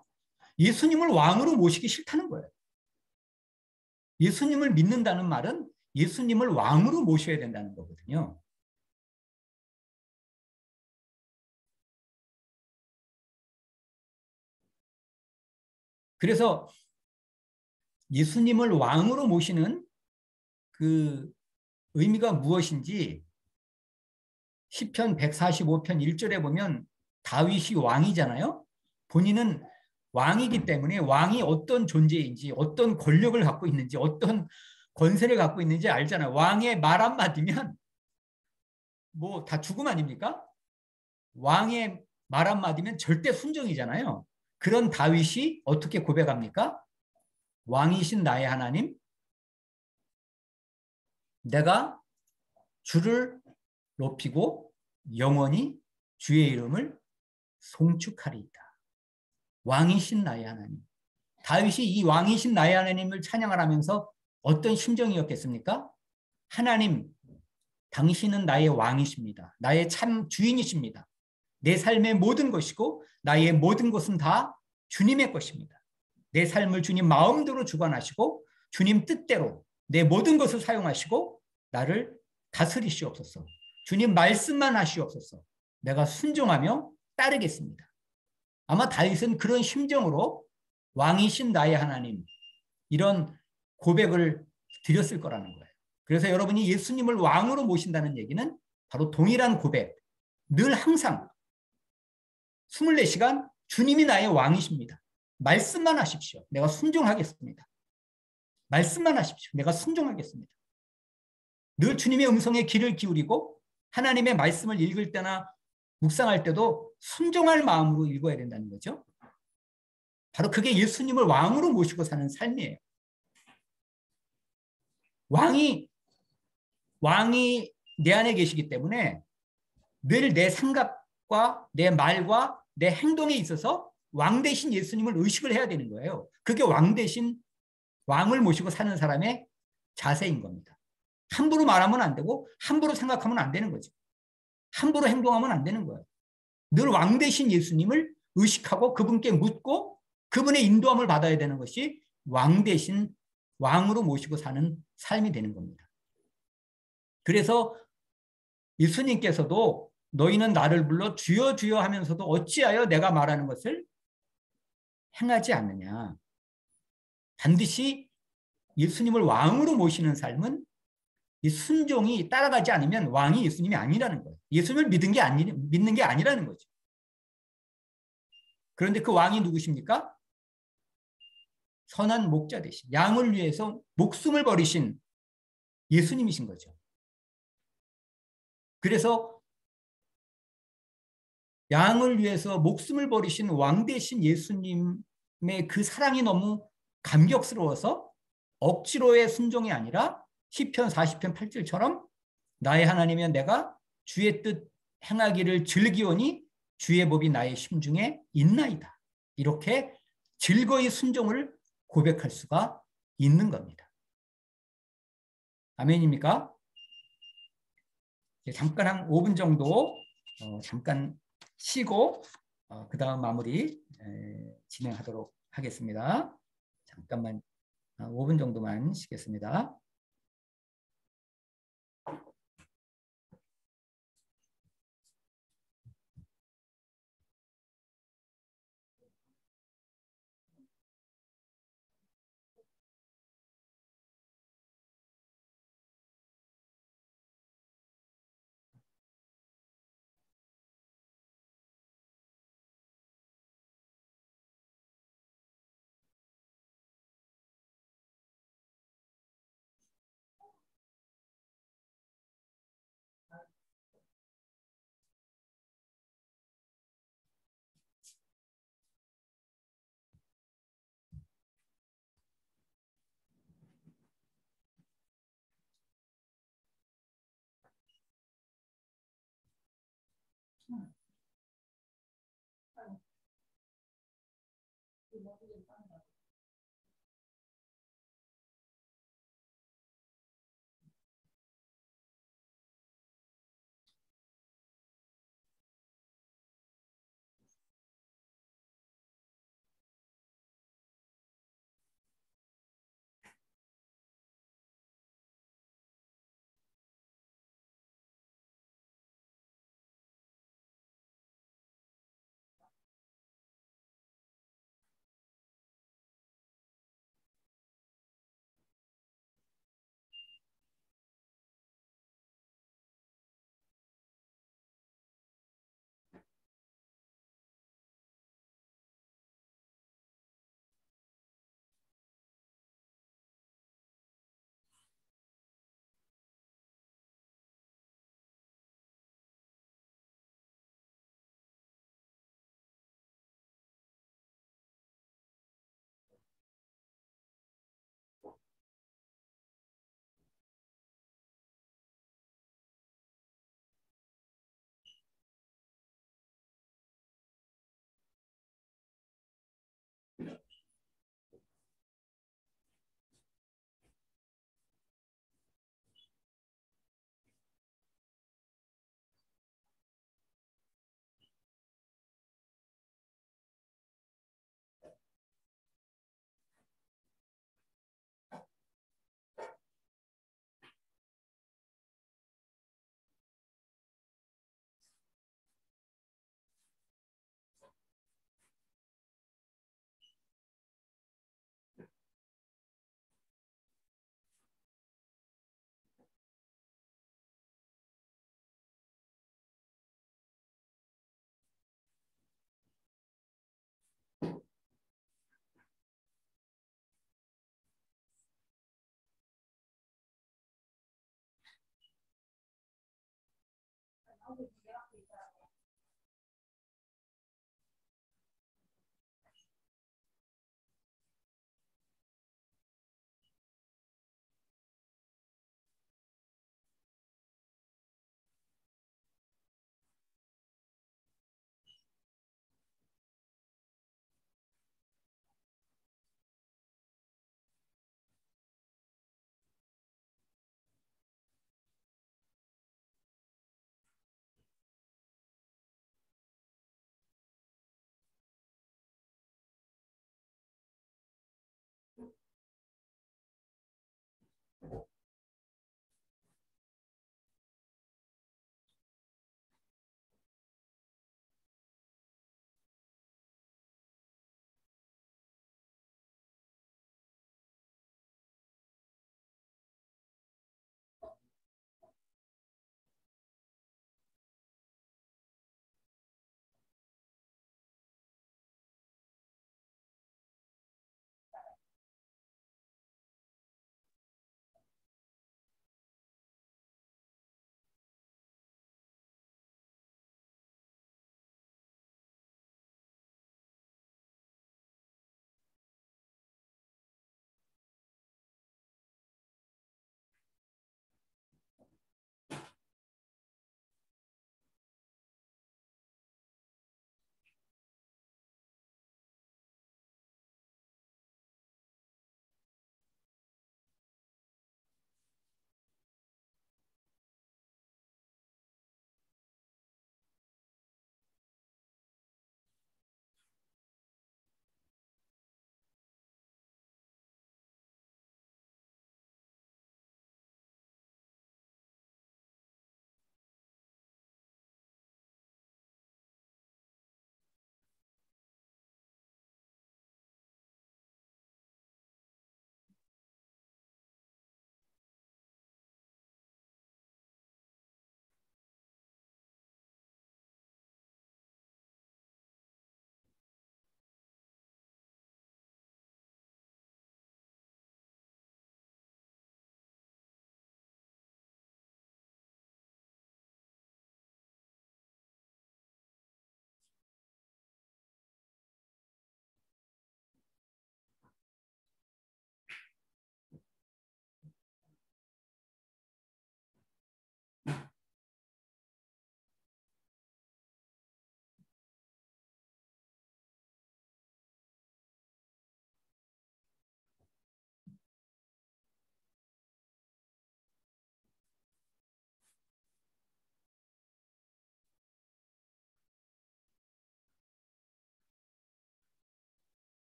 예수님을 왕으로 모시기 싫다는 거예요. 예수님을 믿는다는 말은 예수님을 왕으로 모셔야 된다는 거거든요. 그래서 예수님을 왕으로 모시는 그 의미가 무엇인지 시편 145편 1절에 보면 다윗이 왕이잖아요. 본인은 왕이기 때문에 왕이 어떤 존재인지 어떤 권력을 갖고 있는지 어떤 권세를 갖고 있는지 알잖아요. 왕의 말 한마디면 뭐 다 죽음 아닙니까? 왕의 말 한마디면 절대 순종이잖아요. 그런 다윗이 어떻게 고백합니까? 왕이신 나의 하나님, 내가 주를 높이고 영원히 주의 이름을 송축하리이다. 왕이신 나의 하나님. 다윗이 이 왕이신 나의 하나님을 찬양을 하면서 어떤 심정이었겠습니까? 하나님, 당신은 나의 왕이십니다. 나의 참 주인이십니다. 내 삶의 모든 것이고 나의 모든 것은 다 주님의 것입니다. 내 삶을 주님 마음대로 주관하시고 주님 뜻대로 내 모든 것을 사용하시고 나를 다스리시옵소서. 주님 말씀만 하시옵소서. 내가 순종하며 따르겠습니다. 아마 다윗은 그런 심정으로 왕이신 나의 하나님 이런 고백을 드렸을 거라는 거예요. 그래서 여러분이 예수님을 왕으로 모신다는 얘기는 바로 동일한 고백. 늘 항상 24시간 주님이 나의 왕이십니다. 말씀만 하십시오. 내가 순종하겠습니다. 말씀만 하십시오. 내가 순종하겠습니다. 늘 주님의 음성에 귀를 기울이고 하나님의 말씀을 읽을 때나 묵상할 때도 순종할 마음으로 읽어야 된다는 거죠. 바로 그게 예수님을 왕으로 모시고 사는 삶이에요. 왕이 내 안에 계시기 때문에 늘 내 생각과 내 말과 내 행동에 있어서 왕 대신 예수님을 의식을 해야 되는 거예요. 그게 왕 대신 왕을 모시고 사는 사람의 자세인 겁니다. 함부로 말하면 안 되고 함부로 생각하면 안 되는 거죠. 함부로 행동하면 안 되는 거예요. 늘 왕 대신 예수님을 의식하고 그분께 묻고 그분의 인도함을 받아야 되는 것이 왕 대신 왕으로 모시고 사는 삶이 되는 겁니다. 그래서 예수님께서도 너희는 나를 불러 주여 주여 하면서도 어찌하여 내가 말하는 것을 행하지 않느냐. 반드시 예수님을 왕으로 모시는 삶은 이 순종이 따라가지 않으면 왕이 예수님이 아니라는 거예요. 예수님을 믿는 게 아니라는 거죠. 그런데 그 왕이 누구십니까? 선한 목자 되신, 양을 위해서 목숨을 버리신 예수님이신 거죠. 그래서 양을 위해서 목숨을 버리신 왕 되신 예수님의 그 사랑이 너무 감격스러워서 억지로의 순종이 아니라 시편 40편 8절처럼 나의 하나님이여 내가 주의 뜻 행하기를 즐기오니 주의 법이 나의 심중에 있나이다. 이렇게 즐거이 순종을 고백할 수가 있는 겁니다. 아멘입니까? 잠깐 한 5분 정도 잠깐 쉬고 그 다음 마무리 진행하도록 하겠습니다. 잠깐만 5분 정도만 쉬겠습니다.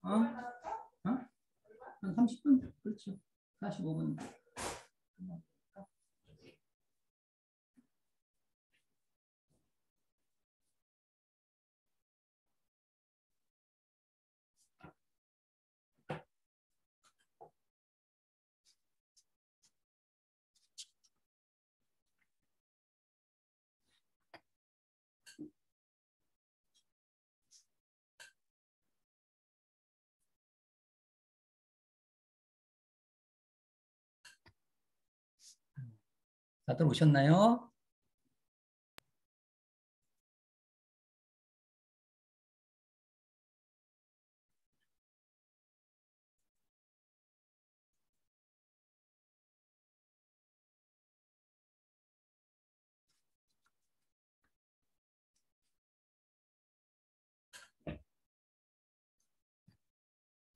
어? 어? 한 30분? 그렇죠. 45분. 다들 오셨나요?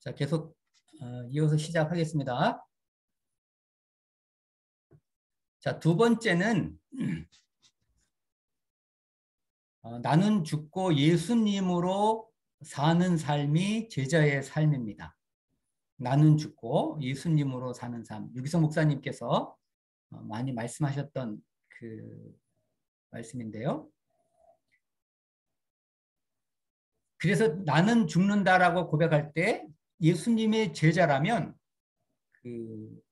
자, 계속 이어서 시작하겠습니다. 자, 두 번째는 나는 죽고 예수님으로 사는 삶이 제자의 삶입니다. 나는 죽고 예수님으로 사는 삶. 유기성 목사님께서 많이 말씀하셨던 그 말씀인데요. 그래서 나는 죽는다라고 고백할 때 예수님의 제자라면 그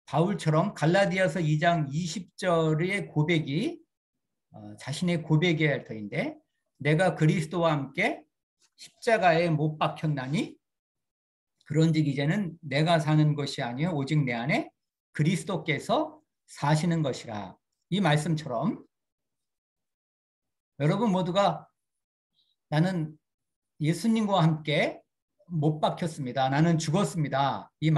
바울처럼 갈라디아서 2장 20절의 고백이 자신의 고백이어야 할 터인데 내가 그리스도와 함께 십자가에 못 박혔나니 그런즉 이제는 내가 사는 것이 아니요 오직 내 안에 그리스도께서 사시는 것이라. 이 말씀처럼 여러분 모두가 나는 예수님과 함께 못 박혔습니다. 나는 죽었습니다. 이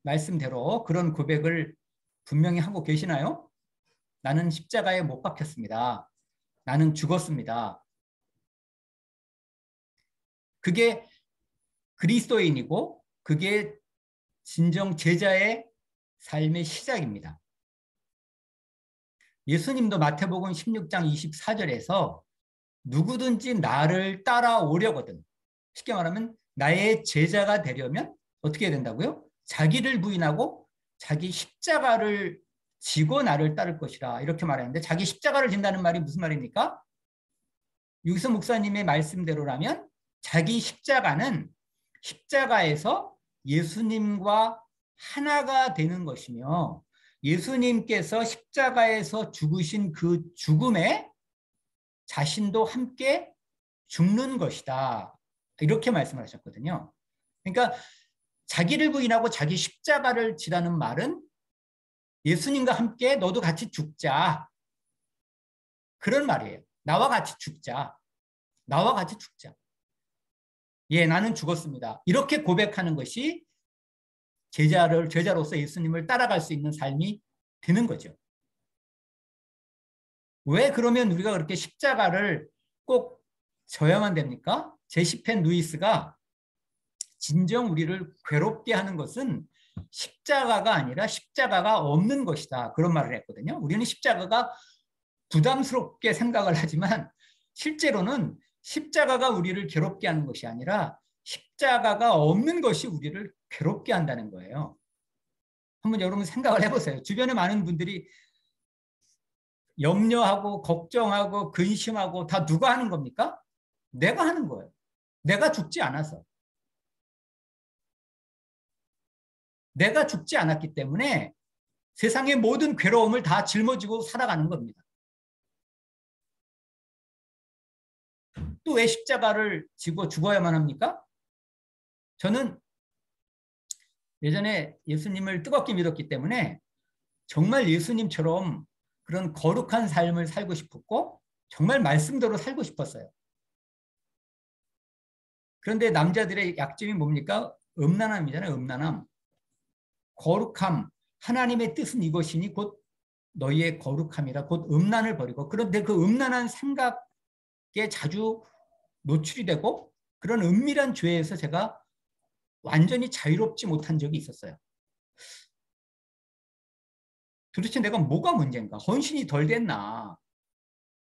말씀대로 그런 고백을 분명히 하고 계시나요? 나는 십자가에 못 박혔습니다. 나는 죽었습니다. 그게 그리스도인이고 그게 진정 제자의 삶의 시작입니다. 예수님도 마태복음 16장 24절에서 누구든지 나를 따라오려거든. 쉽게 말하면 나의 제자가 되려면 어떻게 해야 된다고요? 자기를 부인하고 자기 십자가를 지고 나를 따를 것이라 이렇게 말하는데 자기 십자가를 진다는 말이 무슨 말입니까? 유기성 목사님의 말씀대로라면 자기 십자가는 십자가에서 예수님과 하나가 되는 것이며 예수님께서 십자가에서 죽으신 그 죽음에 자신도 함께 죽는 것이다. 이렇게 말씀을 하셨거든요. 그러니까 자기를 부인하고 자기 십자가를 지라는 말은 예수님과 함께 너도 같이 죽자. 그런 말이에요. 나와 같이 죽자. 나와 같이 죽자. 예, 나는 죽었습니다. 이렇게 고백하는 것이 제자로서 예수님을 따라갈 수 있는 삶이 되는 거죠. 왜 그러면 우리가 그렇게 십자가를 꼭 져야만 됩니까? 제시펜 루이스가 진정 우리를 괴롭게 하는 것은 십자가가 아니라 십자가가 없는 것이다. 그런 말을 했거든요. 우리는 십자가가 부담스럽게 생각을 하지만 실제로는 십자가가 우리를 괴롭게 하는 것이 아니라 십자가가 없는 것이 우리를 괴롭게 한다는 거예요. 한번 여러분 생각을 해보세요. 주변에 많은 분들이 염려하고 걱정하고 근심하고 다 누가 하는 겁니까? 내가 하는 거예요. 내가 죽지 않아서. 내가 죽지 않았기 때문에 세상의 모든 괴로움을 다 짊어지고 살아가는 겁니다. 또 왜 십자가를 지고 죽어야만 합니까? 저는 예전에 예수님을 뜨겁게 믿었기 때문에 정말 예수님처럼 그런 거룩한 삶을 살고 싶었고 정말 말씀대로 살고 싶었어요. 그런데 남자들의 약점이 뭡니까? 음란함이잖아요. 음란함. 거룩함. 하나님의 뜻은 이것이니 곧 너희의 거룩함이라 곧 음란을 버리고 그런데 그 음란한 생각에 자주 노출이 되고 그런 은밀한 죄에서 제가 완전히 자유롭지 못한 적이 있었어요. 도대체 내가 뭐가 문제인가? 헌신이 덜 됐나?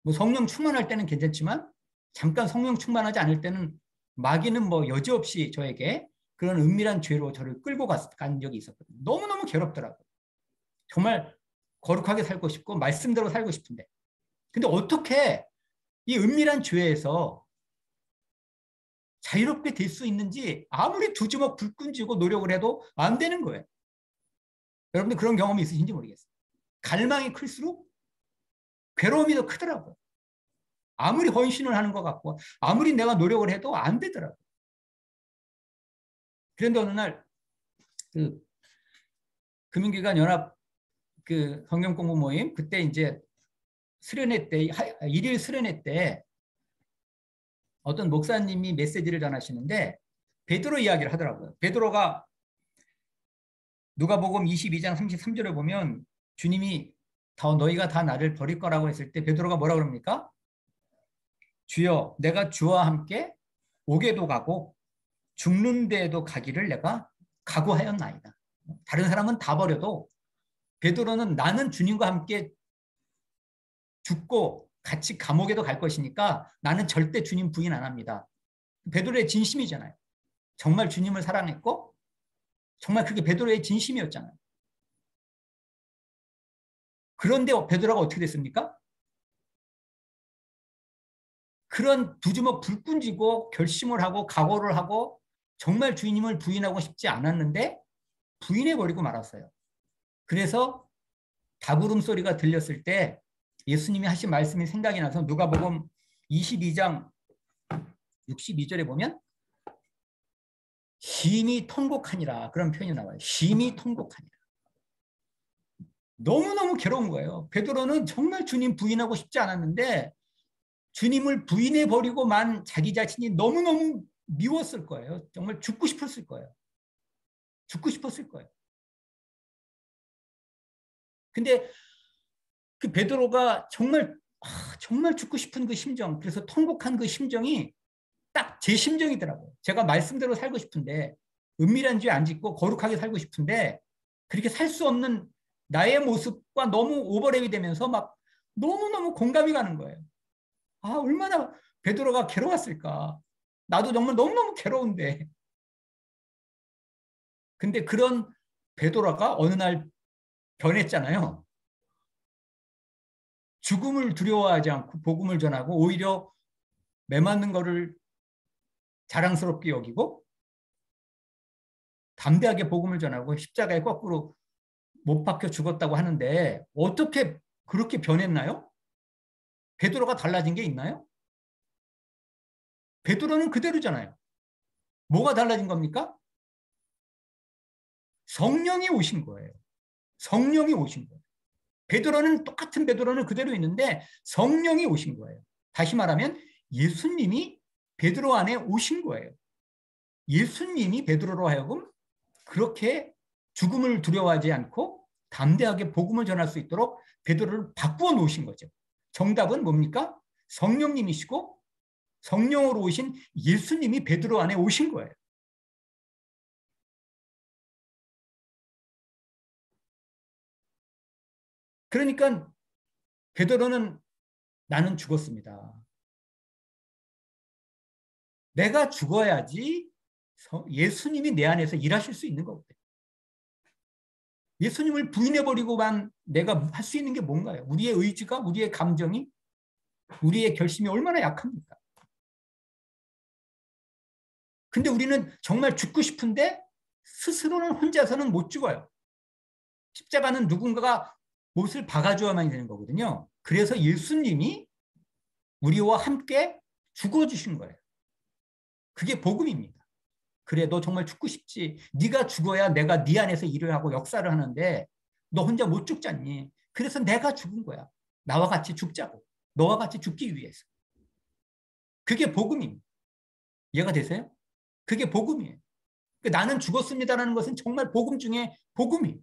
뭐 성령 충만할 때는 괜찮지만 잠깐 성령 충만하지 않을 때는 마귀는 뭐 여지없이 저에게 그런 은밀한 죄로 저를 끌고 간 적이 있었거든요. 너무너무 괴롭더라고요. 정말 거룩하게 살고 싶고 말씀대로 살고 싶은데. 근데 어떻게 이 은밀한 죄에서 자유롭게 될 수 있는지 아무리 두 주먹 불끈 쥐고 노력을 해도 안 되는 거예요. 여러분들 그런 경험이 있으신지 모르겠어요. 갈망이 클수록 괴로움이 더 크더라고요. 아무리 헌신을 하는 것 같고 아무리 내가 노력을 해도 안 되더라고요. 그런데 어느 날 그 금융기관 연합 그 성경 공부 모임 그때 이제 수련회 때 일일 수련회 때 어떤 목사님이 메시지를 전하시는데 베드로 이야기를 하더라고요. 베드로가 누가복음 22장 33절에 보면 주님이 너희가 다 나를 버릴 거라고 했을 때 베드로가 뭐라 그럽니까? 주여 내가 주와 함께 옥에도 가고 죽는 데에도 가기를 내가 각오하였나이다. 다른 사람은 다 버려도 베드로는 나는 주님과 함께 죽고 같이 감옥에도 갈 것이니까 나는 절대 주님 부인 안 합니다. 베드로의 진심이잖아요. 정말 주님을 사랑했고 정말 그게 베드로의 진심이었잖아요. 그런데 베드로가 어떻게 됐습니까? 그런 두 주먹 불끈 쥐고 결심을 하고 각오를 하고 정말 주님을 부인하고 싶지 않았는데 부인해버리고 말았어요. 그래서 다구름 소리가 들렸을 때 예수님이 하신 말씀이 생각이 나서 누가복음 22장 62절에 보면 심히 통곡하니라 그런 표현이 나와요. 심히 통곡하니라. 너무너무 괴로운 거예요. 베드로는 정말 주님 부인하고 싶지 않았는데 주님을 부인해버리고만 자기 자신이 너무너무 미웠을 거예요. 정말 죽고 싶었을 거예요. 죽고 싶었을 거예요. 근데 그 베드로가 정말 죽고 싶은 그 심정, 그래서 통곡한 그 심정이 딱 제 심정이더라고요. 제가 말씀대로 살고 싶은데 은밀한 죄 안 짓고 거룩하게 살고 싶은데 그렇게 살 수 없는 나의 모습과 너무 오버랩이 되면서 막 너무너무 공감이 가는 거예요. 아, 얼마나 베드로가 괴로웠을까. 나도 정말 너무너무 괴로운데. 근데 그런 베드로가 어느 날 변했잖아요. 죽음을 두려워하지 않고 복음을 전하고 오히려 매맞는 거를 자랑스럽게 여기고 담대하게 복음을 전하고 십자가에 거꾸로 못 박혀 죽었다고 하는데 어떻게 그렇게 변했나요? 베드로가 달라진 게 있나요? 베드로는 그대로잖아요. 뭐가 달라진 겁니까? 성령이 오신 거예요. 성령이 오신 거예요. 베드로는 똑같은 베드로는 그대로 있는데 성령이 오신 거예요. 다시 말하면 예수님이 베드로 안에 오신 거예요. 예수님이 베드로로 하여금 그렇게 죽음을 두려워하지 않고 담대하게 복음을 전할 수 있도록 베드로를 바꾸어 놓으신 거죠. 정답은 뭡니까? 성령님이시고 성령으로 오신 예수님이 베드로 안에 오신 거예요. 그러니까 베드로는 나는 죽었습니다. 내가 죽어야지 예수님이 내 안에서 일하실 수 있는 거거든요. 예수님을 부인해버리고만 내가 할 수 있는 게 뭔가요? 우리의 의지가, 우리의 감정이, 우리의 결심이 얼마나 약합니까? 근데 우리는 정말 죽고 싶은데 스스로는 혼자서는 못 죽어요. 십자가는 누군가가 못을 박아줘야만 되는 거거든요. 그래서 예수님이 우리와 함께 죽어주신 거예요. 그게 복음입니다. 그래, 너 정말 죽고 싶지. 네가 죽어야 내가 네 안에서 일을 하고 역사를 하는데 너 혼자 못 죽잖니. 그래서 내가 죽은 거야. 나와 같이 죽자고. 너와 같이 죽기 위해서. 그게 복음입니다. 이해가 되세요? 그게 복음이에요. 나는 죽었습니다라는 것은 정말 복음 중에 복음이에요.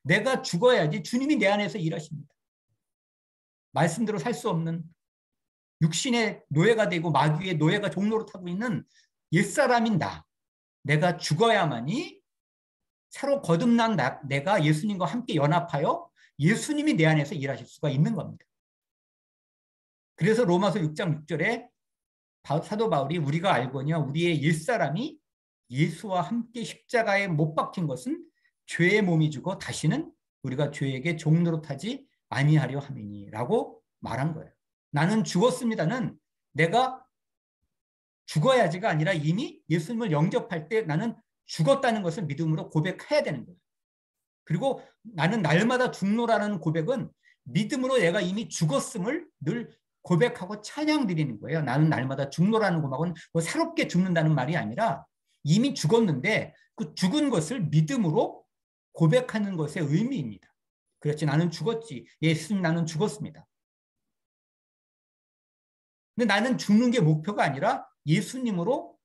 내가 죽어야지 주님이 내 안에서 일하십니다. 말씀대로 살 수 없는 육신의 노예가 되고 마귀의 노예가 종로로 타고 있는 옛사람인 나. 내가 죽어야만이 새로 거듭난 내가 예수님과 함께 연합하여 예수님이 내 안에서 일하실 수가 있는 겁니다. 그래서 로마서 6장 6절에 사도 바울이 우리가 알거니와 우리의 옛사람이 예수와 함께 십자가에 못 박힌 것은 죄의 몸이 주고 다시는 우리가 죄에게 종노릇하지 아니하려 함이니라고 말한 거예요. 나는 죽었습니다는 내가 죽어야지가 아니라 이미 예수님을 영접할 때 나는 죽었다는 것을 믿음으로 고백해야 되는 거예요. 그리고 나는 날마다 죽노라는 고백은 믿음으로 내가 이미 죽었음을 늘 고백하고 찬양 드리는 거예요. 나는 날마다 죽노라는 고백은 뭐 새롭게 죽는다는 말이 아니라 이미 죽었는데 그 죽은 것을 믿음으로 고백하는 것의 의미입니다. 그렇지, 나는 죽었지. 예수님, 나는 죽었습니다. 근데 나는 죽는 게 목표가 아니라 예수님으로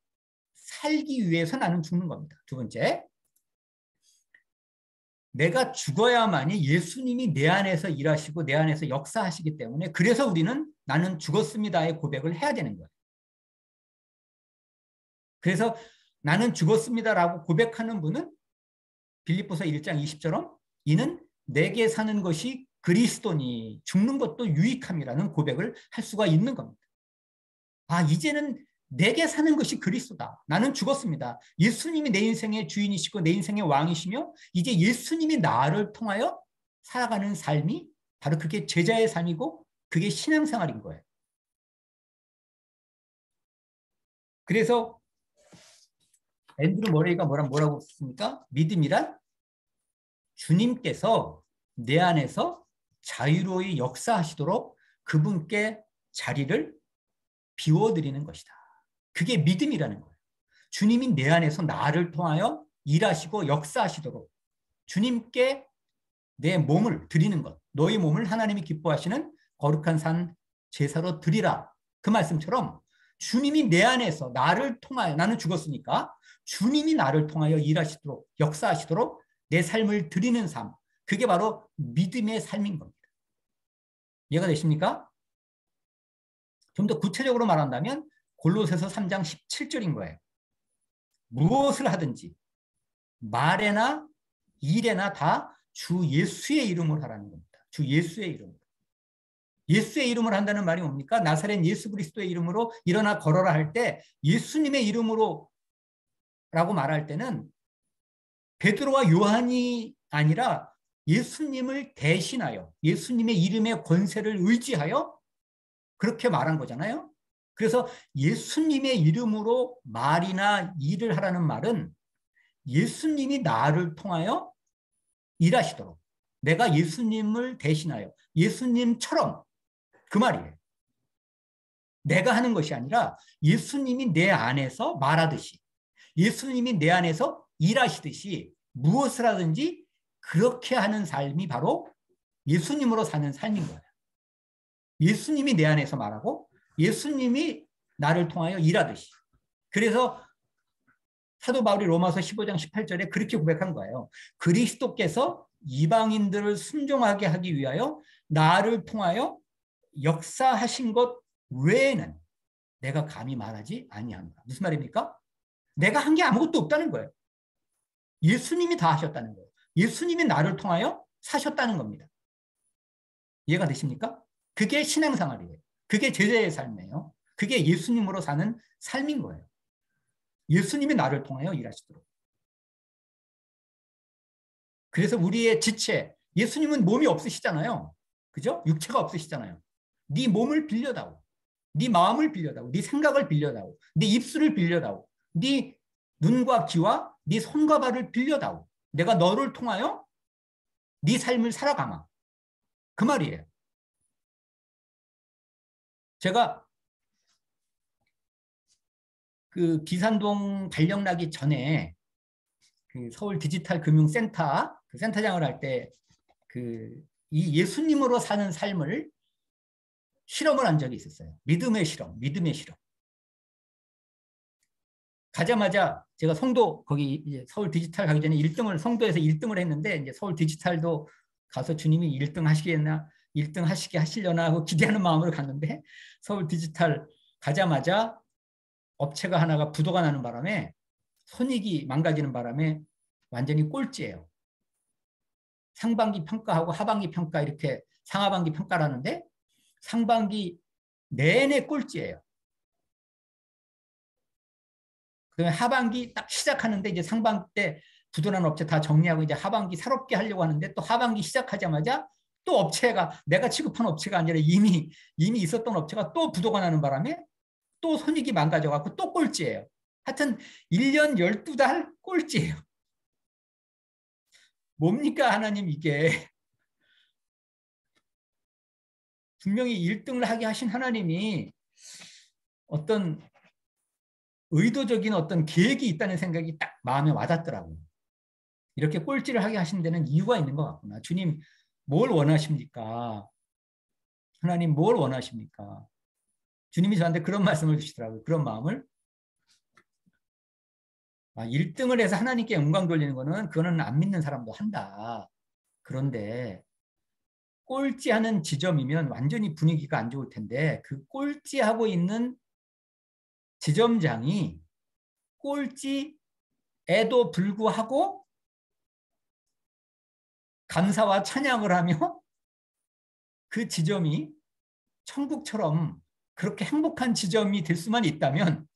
살기 위해서 나는 죽는 겁니다. 두 번째, 내가 죽어야만이 예수님이 내 안에서 일하시고 내 안에서 역사하시기 때문에 그래서 우리는 나는 죽었습니다의 고백을 해야 되는 거예요. 그래서 나는 죽었습니다라고 고백하는 분은 빌립보서 1장 20처럼 이는 내게 사는 것이 그리스도니 죽는 것도 유익함이라는 고백을 할 수가 있는 겁니다. 아, 이제는 내게 사는 것이 그리스도다. 나는 죽었습니다. 예수님이 내 인생의 주인이시고 내 인생의 왕이시며 이제 예수님이 나를 통하여 살아가는 삶이 바로 그게 제자의 삶이고 그게 신앙생활인 거예요. 그래서 앤드루 머레이가 뭐라고 썼습니까? 믿음이란 주님께서 내 안에서 자유로이 역사하시도록 그분께 자리를 비워드리는 것이다. 그게 믿음이라는 거예요. 주님이 내 안에서 나를 통하여 일하시고 역사하시도록 주님께 내 몸을 드리는 것, 너희 몸을 하나님이 기뻐하시는 거룩한 산 제사로 드리라. 그 말씀처럼 주님이 내 안에서 나를 통하여, 나는 죽었으니까 주님이 나를 통하여 일하시도록 역사하시도록 내 삶을 드리는 삶, 그게 바로 믿음의 삶인 겁니다. 이해가 되십니까? 좀 더 구체적으로 말한다면 골로새서 3장 17절인 거예요. 무엇을 하든지 말에나 일에나 다 주 예수의 이름으로 하라는 겁니다. 주 예수의 이름으로. 예수의 이름으로 한다는 말이 뭡니까? 나사렛 예수 그리스도의 이름으로 일어나 걸어라 할 때 예수님의 이름으로 라고 말할 때는 베드로와 요한이 아니라 예수님을 대신하여 예수님의 이름의 권세를 의지하여 그렇게 말한 거잖아요. 그래서 예수님의 이름으로 말이나 일을 하라는 말은 예수님이 나를 통하여 일하시도록 내가 예수님을 대신하여 예수님처럼 그 말이에요. 내가 하는 것이 아니라 예수님이 내 안에서 말하듯이 예수님이 내 안에서 일하시듯이 무엇을 하든지 그렇게 하는 삶이 바로 예수님으로 사는 삶인 거예요. 예수님이 내 안에서 말하고 예수님이 나를 통하여 일하듯이. 그래서 사도 바울이 로마서 15장 18절에 그렇게 고백한 거예요. 그리스도께서 이방인들을 순종하게 하기 위하여 나를 통하여 역사하신 것 외에는 내가 감히 말하지 아니합니다. 무슨 말입니까? 내가 한 게 아무것도 없다는 거예요. 예수님이 다 하셨다는 거예요. 예수님이 나를 통하여 사셨다는 겁니다. 이해가 되십니까? 그게 신앙생활이에요. 그게 제자의 삶이에요. 그게 예수님으로 사는 삶인 거예요. 예수님이 나를 통하여 일하시도록. 그래서 우리의 지체, 예수님은 몸이 없으시잖아요. 그죠? 육체가 없으시잖아요. 네 몸을 빌려다오. 네 마음을 빌려다오. 네 생각을 빌려다오. 네 입술을 빌려다오. 네 눈과 귀와 네 손과 발을 빌려다오. 내가 너를 통하여 네 삶을 살아가마. 그 말이에요. 제가 그 비산동 발령 나기 전에 그 서울 디지털 금융센터 그 센터장을 할 때 그 이 예수님으로 사는 삶을 실험을 한 적이 있었어요. 믿음의 실험, 믿음의 실험. 가자마자 제가 성도 거기 이제 서울 디지털 가기 전에 1등을 성도에서 1등을 했는데 이제 서울 디지털도 가서 주님이 1등 하시겠나 1등 하시게 하시려나 하고 기대하는 마음으로 갔는데 서울 디지털 가자마자 업체가 하나가 부도가 나는 바람에 손익이 망가지는 바람에 완전히 꼴찌예요. 상반기 평가하고 하반기 평가 이렇게 상하반기 평가라는데 상반기 내내 꼴찌예요. 그다음에 하반기 딱 시작하는데 이제 상반기 때 부도난 업체 다 정리하고 이제 하반기 새롭게 하려고 하는데 또 하반기 시작하자마자 또 업체가 내가 취급한 업체가 아니라 이미 있었던 업체가 또 부도가 나는 바람에 또 손익이 망가져갖고 또 꼴찌예요. 하여튼 1년 12달 꼴찌예요. 뭡니까 하나님 이게. 분명히 1등을 하게 하신 하나님이 어떤 의도적인 어떤 계획이 있다는 생각이 딱 마음에 와닿더라고요. 이렇게 꼴찌를 하게 하신 데는 이유가 있는 것 같구나. 주님 뭘 원하십니까? 하나님 뭘 원하십니까? 주님이 저한테 그런 말씀을 주시더라고요. 그런 마음을. 1등을 해서 하나님께 영광 돌리는 거는 그거는 안 믿는 사람도 한다. 그런데 꼴찌하는 지점이면 완전히 분위기가 안 좋을 텐데 그 꼴찌하고 있는 지점장이 꼴찌에도 불구하고 감사와 찬양을 하며 그 지점이 천국처럼 그렇게 행복한 지점이 될 수만 있다면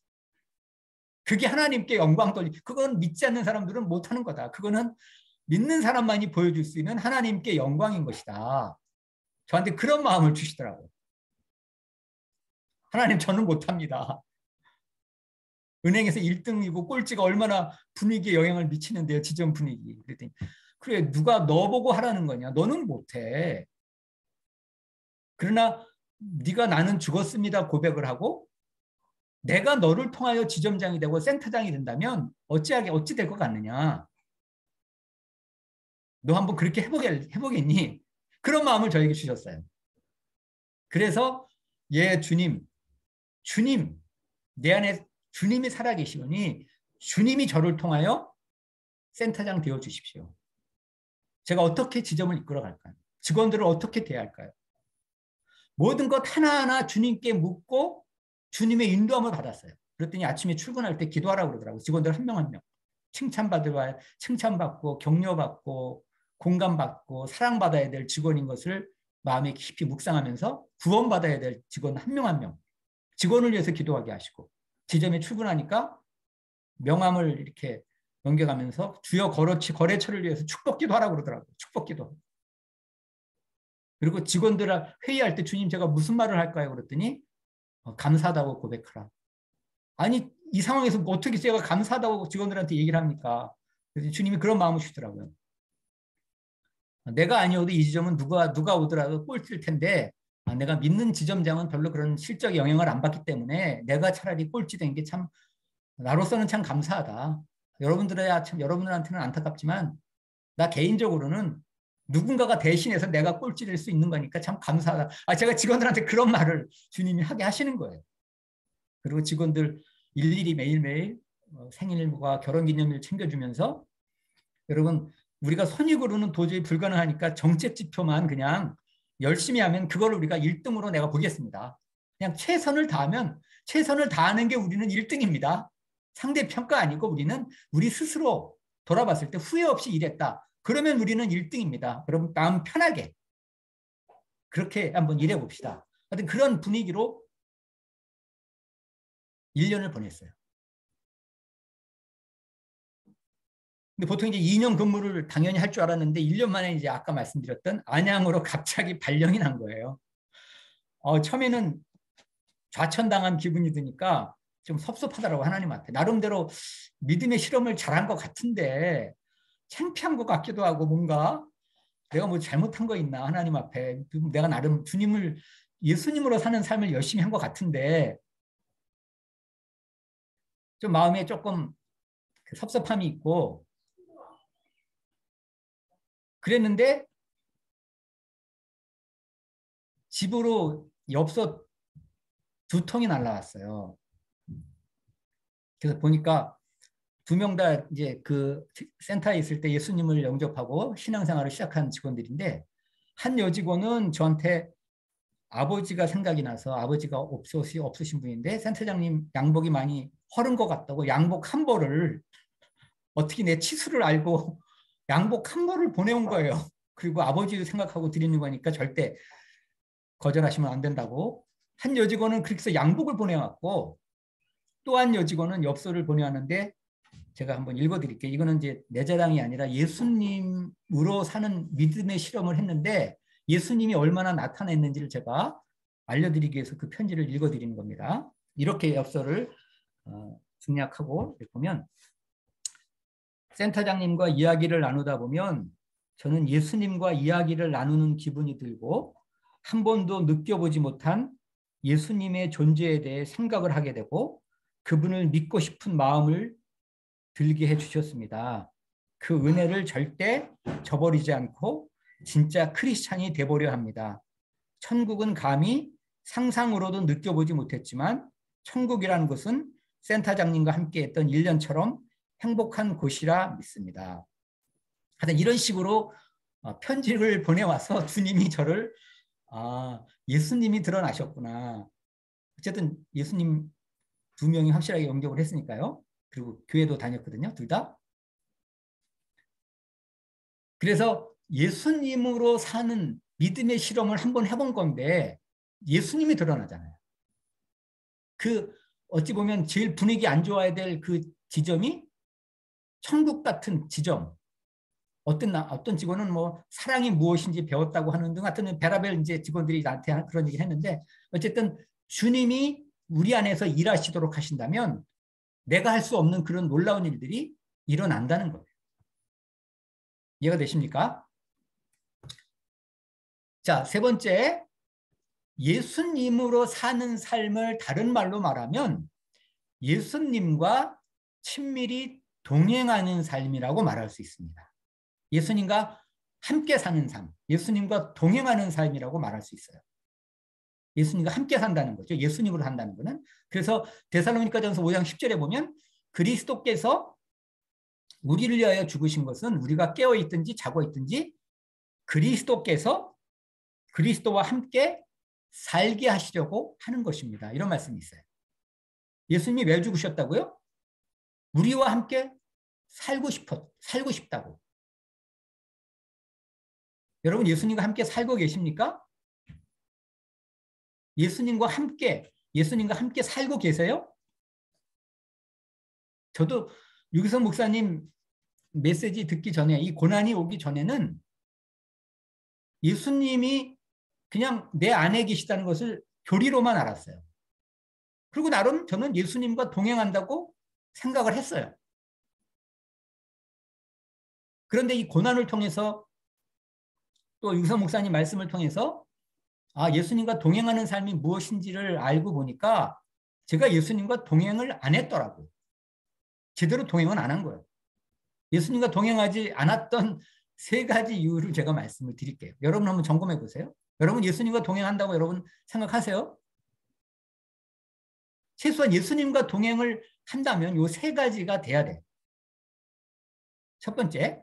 그게 하나님께 영광 돌리. 그건 믿지 않는 사람들은 못하는 거다. 그거는 믿는 사람만이 보여줄 수 있는 하나님께 영광인 것이다. 저한테 그런 마음을 주시더라고요. 하나님, 저는 못합니다. 은행에서 1등이고 꼴찌가 얼마나 분위기에 영향을 미치는데요. 지점 분위기. 그랬더니 그래, 누가 너 보고 하라는 거냐. 너는 못해. 그러나 네가 나는 죽었습니다 고백을 하고 내가 너를 통하여 지점장이 되고 센터장이 된다면 어찌 될 것 같느냐. 너 한번 그렇게 해보겠니? 그런 마음을 저에게 주셨어요. 그래서 주님, 내 안에 주님이 살아계시오니 주님이 저를 통하여 센터장 되어주십시오. 제가 어떻게 지점을 이끌어갈까요? 직원들을 어떻게 대할까요? 모든 것 하나하나 주님께 묻고 주님의 인도함을 받았어요. 그랬더니 아침에 출근할 때 기도하라고 그러더라고요. 직원들 한 명 한 명. 칭찬받고 격려받고 공감받고 사랑받아야 될 직원인 것을 마음에 깊이 묵상하면서 구원받아야 될 직원 한 명 한 명. 직원을 위해서 기도하게 하시고 지점에 출근하니까 명함을 이렇게 넘겨가면서 주여 거래처를 위해서 축복기도 하라고 그러더라고요. 축복기도. 그리고 직원들 회의할 때 주님 제가 무슨 말을 할까요? 그랬더니 감사하다고 고백하라. 아니 이 상황에서 어떻게 제가 감사하다고 직원들한테 얘기를 합니까? 그래서 주님이 그런 마음을 주시더라고요. 내가 아니어도 이 지점은 누가 오더라도 꼴찌일 텐데 내가 믿는 지점장은 별로 그런 실적 영향을 안 받기 때문에 내가 차라리 꼴찌 된 게 참 나로서는 참 감사하다. 여러분들한테는 안타깝지만 나 개인적으로는 누군가가 대신해서 내가 꼴찌 될 수 있는 거니까 참 감사하다. 제가 직원들한테 그런 말을 주님이 하게 하시는 거예요. 그리고 직원들 일일이 매일매일 생일과 결혼기념일 챙겨주면서 여러분 우리가 선익으로는 도저히 불가능하니까 정책 지표만 그냥 열심히 하면 그걸 우리가 1등으로 내가 보겠습니다. 그냥 최선을 다하는 게 우리는 1등입니다. 상대평가 아니고 우리는 우리 스스로 돌아봤을 때 후회 없이 일했다. 그러면 우리는 1등입니다. 그럼 마음 편하게 그렇게 한번 일해 봅시다. 하여튼 그런 분위기로 1년을 보냈어요. 근데 보통 이제 2년 근무를 당연히 할 줄 알았는데 1년 만에 이제 아까 말씀드렸던 안양으로 갑자기 발령이 난 거예요. 처음에는 좌천당한 기분이 드니까 좀 섭섭하더라고 하나님한테. 나름대로 믿음의 실험을 잘한 것 같은데 창피한 것 같기도 하고 뭔가 내가 뭐 잘못한 거 있나 하나님 앞에. 내가 나름 예수님으로 사는 삶을 열심히 한 것 같은데 좀 마음에 조금 섭섭함이 있고 그랬는데 집으로 엽서 2통이 날라왔어요. 그래서 보니까 2명 다 이제 그 센터에 있을 때 예수님을 영접하고 신앙생활을 시작한 직원들인데 한 여직원은 저한테 아버지가 생각이 나서 아버지가 없으신 분인데 센터장님 양복이 많이 허른 것 같다고 양복 한 벌을 어떻게 내 치수를 알고 양복 한 벌을 보내온 거예요. 그리고 아버지도 생각하고 드리는 거니까 절대 거절하시면 안 된다고. 한 여직원은 그렇게 해서 양복을 보내왔고 또 한 여직원은 엽서를 보내왔는데 제가 한번 읽어드릴게요. 이거는 이제 내 자랑이 아니라 예수님으로 사는 믿음의 실험을 했는데 예수님이 얼마나 나타냈는지를 제가 알려드리기 위해서 그 편지를 읽어드리는 겁니다. 이렇게 엽서를 중략하고 보면 센터장님과 이야기를 나누다 보면 저는 예수님과 이야기를 나누는 기분이 들고 한 번도 느껴보지 못한 예수님의 존재에 대해 생각을 하게 되고 그분을 믿고 싶은 마음을 들게 해주셨습니다. 그 은혜를 절대 저버리지 않고 진짜 크리스찬이 되보려 합니다. 천국은 감히 상상으로도 느껴보지 못했지만 천국이라는 것은 센터장님과 함께했던 1년처럼 행복한 곳이라 믿습니다. 하여튼 이런 식으로 편지를 보내와서 주님이 저를 예수님이 드러나셨구나. 어쨌든 예수님 2명이 확실하게 영접을 했으니까요. 그리고 교회도 다녔거든요. 둘 다. 그래서 예수님으로 사는 믿음의 실험을 한번 해본 건데 예수님이 드러나잖아요. 그 어찌 보면 제일 분위기 안 좋아야 될 그 지점이 천국 같은 지점. 어떤 직원은 뭐 사랑이 무엇인지 배웠다고 하는 등 같은 별의별 이제 직원들이 나한테 그런 얘기를 했는데 어쨌든 주님이 우리 안에서 일하시도록 하신다면 내가 할 수 없는 그런 놀라운 일들이 일어난다는 거예요. 이해가 되십니까? 자, 세 번째, 예수님으로 사는 삶을 다른 말로 말하면 예수님과 친밀히 동행하는 삶이라고 말할 수 있습니다. 예수님과 함께 사는 삶, 예수님과 동행하는 삶이라고 말할 수 있어요. 예수님과 함께 산다는 거죠. 예수님으로 산다는 거는. 그래서 데살로니가전서 5장 10절에 보면 그리스도께서 우리를 위하여 죽으신 것은 우리가 깨어 있든지 자고 있든지 그리스도께서 그리스도와 함께 살게 하시려고 하는 것입니다. 이런 말씀이 있어요. 예수님이 왜 죽으셨다고요? 우리와 함께 살고 싶다고. 여러분 예수님과 함께 살고 계십니까? 예수님과 함께 살고 계세요? 저도 유기성 목사님 메시지 듣기 전에 이 고난이 오기 전에는 예수님이 그냥 내 안에 계시다는 것을 교리로만 알았어요. 그리고 나름 저는 예수님과 동행한다고 생각을 했어요. 그런데 이 고난을 통해서 또 유기성 목사님 말씀을 통해서 예수님과 동행하는 삶이 무엇인지를 알고 보니까 제가 예수님과 동행을 안 했더라고요. 제대로 동행은 안 한 거예요. 예수님과 동행하지 않았던 세 가지 이유를 제가 말씀을 드릴게요. 여러분 한번 점검해 보세요. 여러분 예수님과 동행한다고 여러분 생각하세요? 최소한 예수님과 동행을 한다면 이 세 가지가 돼야 돼요. 첫 번째,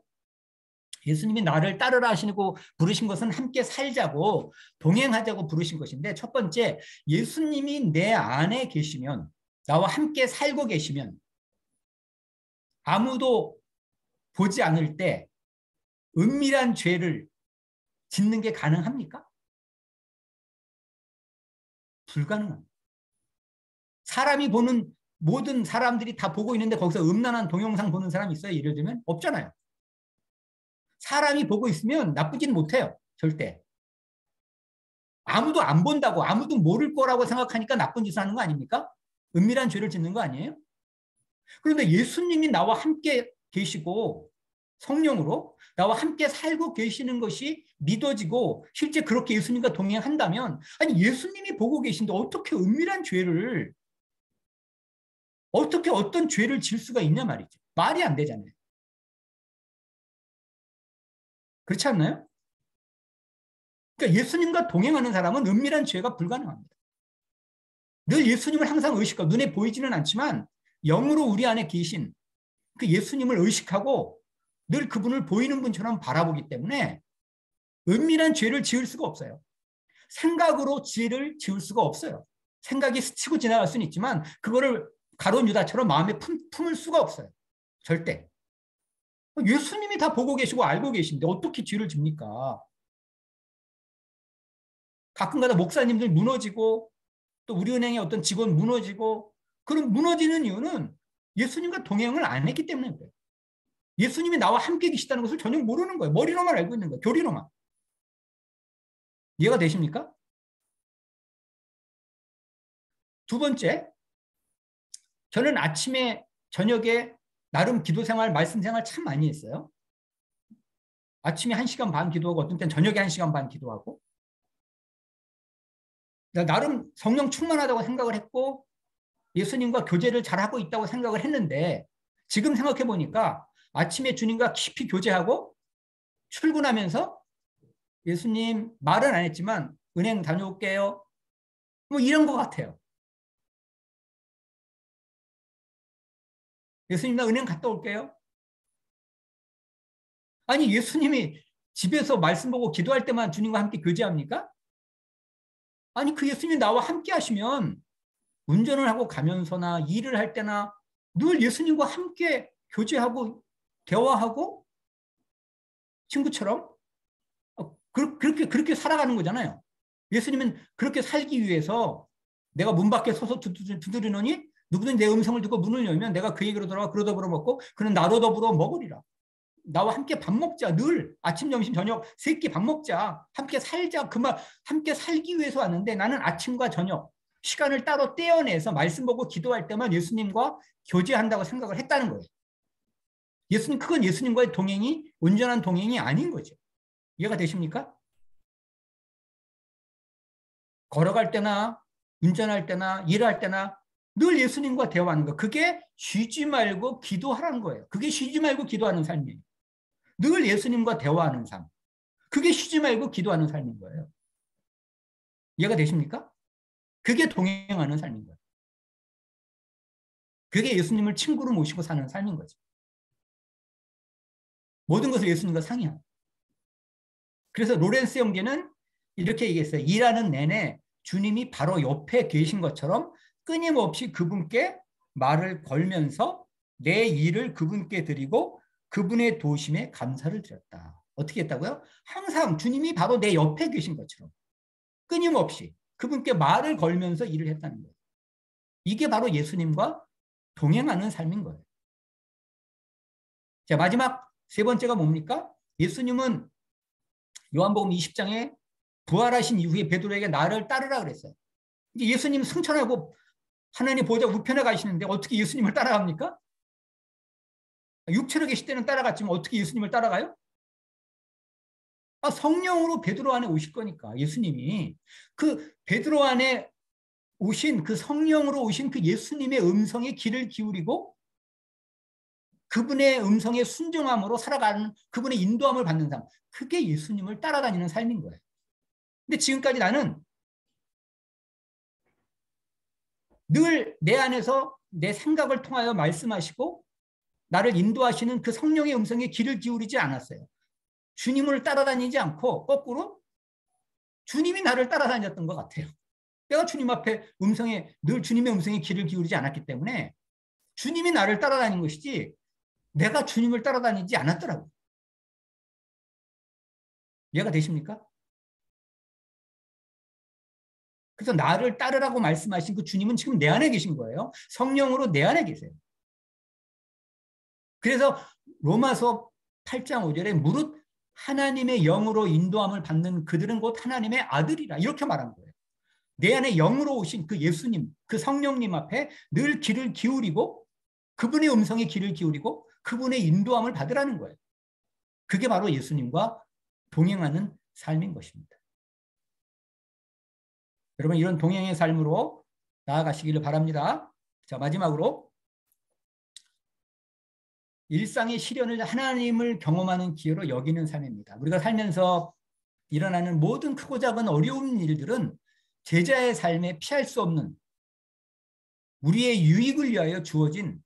예수님이 나를 따르라 하시고 부르신 것은 함께 살자고 동행하자고 부르신 것인데 첫 번째, 예수님이 내 안에 계시면 나와 함께 살고 계시면 아무도 보지 않을 때 은밀한 죄를 짓는 게 가능합니까? 불가능합니다. 사람이 보는 모든 사람들이 다 보고 있는데 거기서 음란한 동영상 보는 사람이 있어요? 예를 들면 없잖아요. 사람이 보고 있으면 나쁘진 못해요. 절대. 아무도 안 본다고 아무도 모를 거라고 생각하니까 나쁜 짓을 하는 거 아닙니까? 은밀한 죄를 짓는 거 아니에요? 그런데 예수님이 나와 함께 계시고 성령으로 나와 함께 살고 계시는 것이 믿어지고 실제 그렇게 예수님과 동행한다면 아니 예수님이 보고 계신데 어떻게 은밀한 죄를 어떻게 어떤 죄를 질 수가 있냐 말이죠. 말이 안 되잖아요. 그렇지 않나요? 그러니까 예수님과 동행하는 사람은 은밀한 죄가 불가능합니다. 늘 예수님을 항상 의식하고 눈에 보이지는 않지만 영으로 우리 안에 계신 그 예수님을 의식하고 늘 그분을 보이는 분처럼 바라보기 때문에 은밀한 죄를 지을 수가 없어요. 생각으로 죄를 지을 수가 없어요. 생각이 스치고 지나갈 수는 있지만 그거를 가룟 유다처럼 마음에 품을 수가 없어요. 절대. 예수님이 다 보고 계시고 알고 계신데 어떻게 죄를 집니까? 가끔가다 목사님들 무너지고 또 우리은행의 어떤 직원 무너지고 그런 무너지는 이유는 예수님과 동행을 안 했기 때문에 그래요. 예수님이 나와 함께 계시다는 것을 전혀 모르는 거예요. 머리로만 알고 있는 거예요. 교리로만. 이해가 되십니까? 두 번째, 저는 아침에 저녁에 나름 기도 생활, 말씀 생활 참 많이 했어요. 아침에 1시간 반 기도하고 어떤 때는 저녁에 1시간 반 기도하고 나름 성령 충만하다고 생각을 했고 예수님과 교제를 잘하고 있다고 생각을 했는데 지금 생각해 보니까 아침에 주님과 깊이 교제하고 출근하면서 예수님 말은 안 했지만 은행 다녀올게요. 뭐 이런 것 같아요. 예수님 나 은행 갔다 올게요. 아니 예수님이 집에서 말씀 보고 기도할 때만 주님과 함께 교제합니까? 아니 그 예수님이 나와 함께 하시면 운전을 하고 가면서나 일을 할 때나 늘 예수님과 함께 교제하고 대화하고 친구처럼 그렇게 살아가는 거잖아요. 예수님은 그렇게 살기 위해서 내가 문 밖에 서서 두드리노니 누구든 내 음성을 듣고 문을 열면 내가 그에게로 돌아가 그로 더불어 먹고 그는 나로 더불어 먹으리라. 나와 함께 밥 먹자. 늘 아침, 점심, 저녁 세 끼 밥 먹자. 함께 살자. 그 말 함께 살기 위해서 왔는데 나는 아침과 저녁 시간을 따로 떼어내서 말씀 보고 기도할 때만 예수님과 교제한다고 생각을 했다는 거예요. 그건 예수님과의 동행이 온전한 동행이 아닌 거죠. 이해가 되십니까? 걸어갈 때나 운전할 때나 일할 때나 늘 예수님과 대화하는 거. 그게 쉬지 말고 기도하라는 거예요. 그게 쉬지 말고 기도하는 삶이에요. 늘 예수님과 대화하는 삶. 그게 쉬지 말고 기도하는 삶인 거예요. 이해가 되십니까? 그게 동행하는 삶인 거예요. 그게 예수님을 친구로 모시고 사는 삶인 거죠. 모든 것을 예수님과 상의하고. 그래서 로렌스 형제는 이렇게 얘기했어요. 일하는 내내 주님이 바로 옆에 계신 것처럼 끊임없이 그분께 말을 걸면서 내 일을 그분께 드리고 그분의 도심에 감사를 드렸다. 어떻게 했다고요? 항상 주님이 바로 내 옆에 계신 것처럼 끊임없이 그분께 말을 걸면서 일을 했다는 거예요. 이게 바로 예수님과 동행하는 삶인 거예요. 자, 마지막 세 번째가 뭡니까? 예수님은 요한복음 20장에 부활하신 이후에 베드로에게 나를 따르라 그랬어요. 예수님 승천하고 하나님 보좌 우편에 가시는데 어떻게 예수님을 따라갑니까? 육체로 계실 때는 따라갔지만 어떻게 예수님을 따라가요? 성령으로 베드로 안에 오실 거니까 예수님이 그 베드로 안에 오신 그 성령으로 오신 그 예수님의 음성에 귀를 기울이고 그분의 음성에 순종함으로 살아가는 그분의 인도함을 받는 삶. 그게 예수님을 따라다니는 삶인 거예요. 근데 지금까지 나는 늘 내 안에서 내 생각을 통하여 말씀하시고 나를 인도하시는 그 성령의 음성에 귀를 기울이지 않았어요. 주님을 따라다니지 않고 거꾸로 주님이 나를 따라다녔던 것 같아요. 내가 주님 앞에 늘 주님의 음성에 귀를 기울이지 않았기 때문에 주님이 나를 따라다닌 것이지 내가 주님을 따라다니지 않았더라고요. 이해가 되십니까? 그래서 나를 따르라고 말씀하신 그 주님은 지금 내 안에 계신 거예요. 성령으로 내 안에 계세요. 그래서 로마서 8장 5절에 무릇 하나님의 영으로 인도함을 받는 그들은 곧 하나님의 아들이라 이렇게 말한 거예요. 내 안에 영으로 오신 그 예수님, 그 성령님 앞에 늘 귀를 기울이고 그분의 음성에 귀를 기울이고 그분의 인도함을 받으라는 거예요. 그게 바로 예수님과 동행하는 삶인 것입니다. 여러분 이런 동행의 삶으로 나아가시기를 바랍니다. 자, 마지막으로 일상의 시련을 하나님을 경험하는 기회로 여기는 삶입니다. 우리가 살면서 일어나는 모든 크고 작은 어려운 일들은 제자의 삶에 피할 수 없는 우리의 유익을 위하여 주어진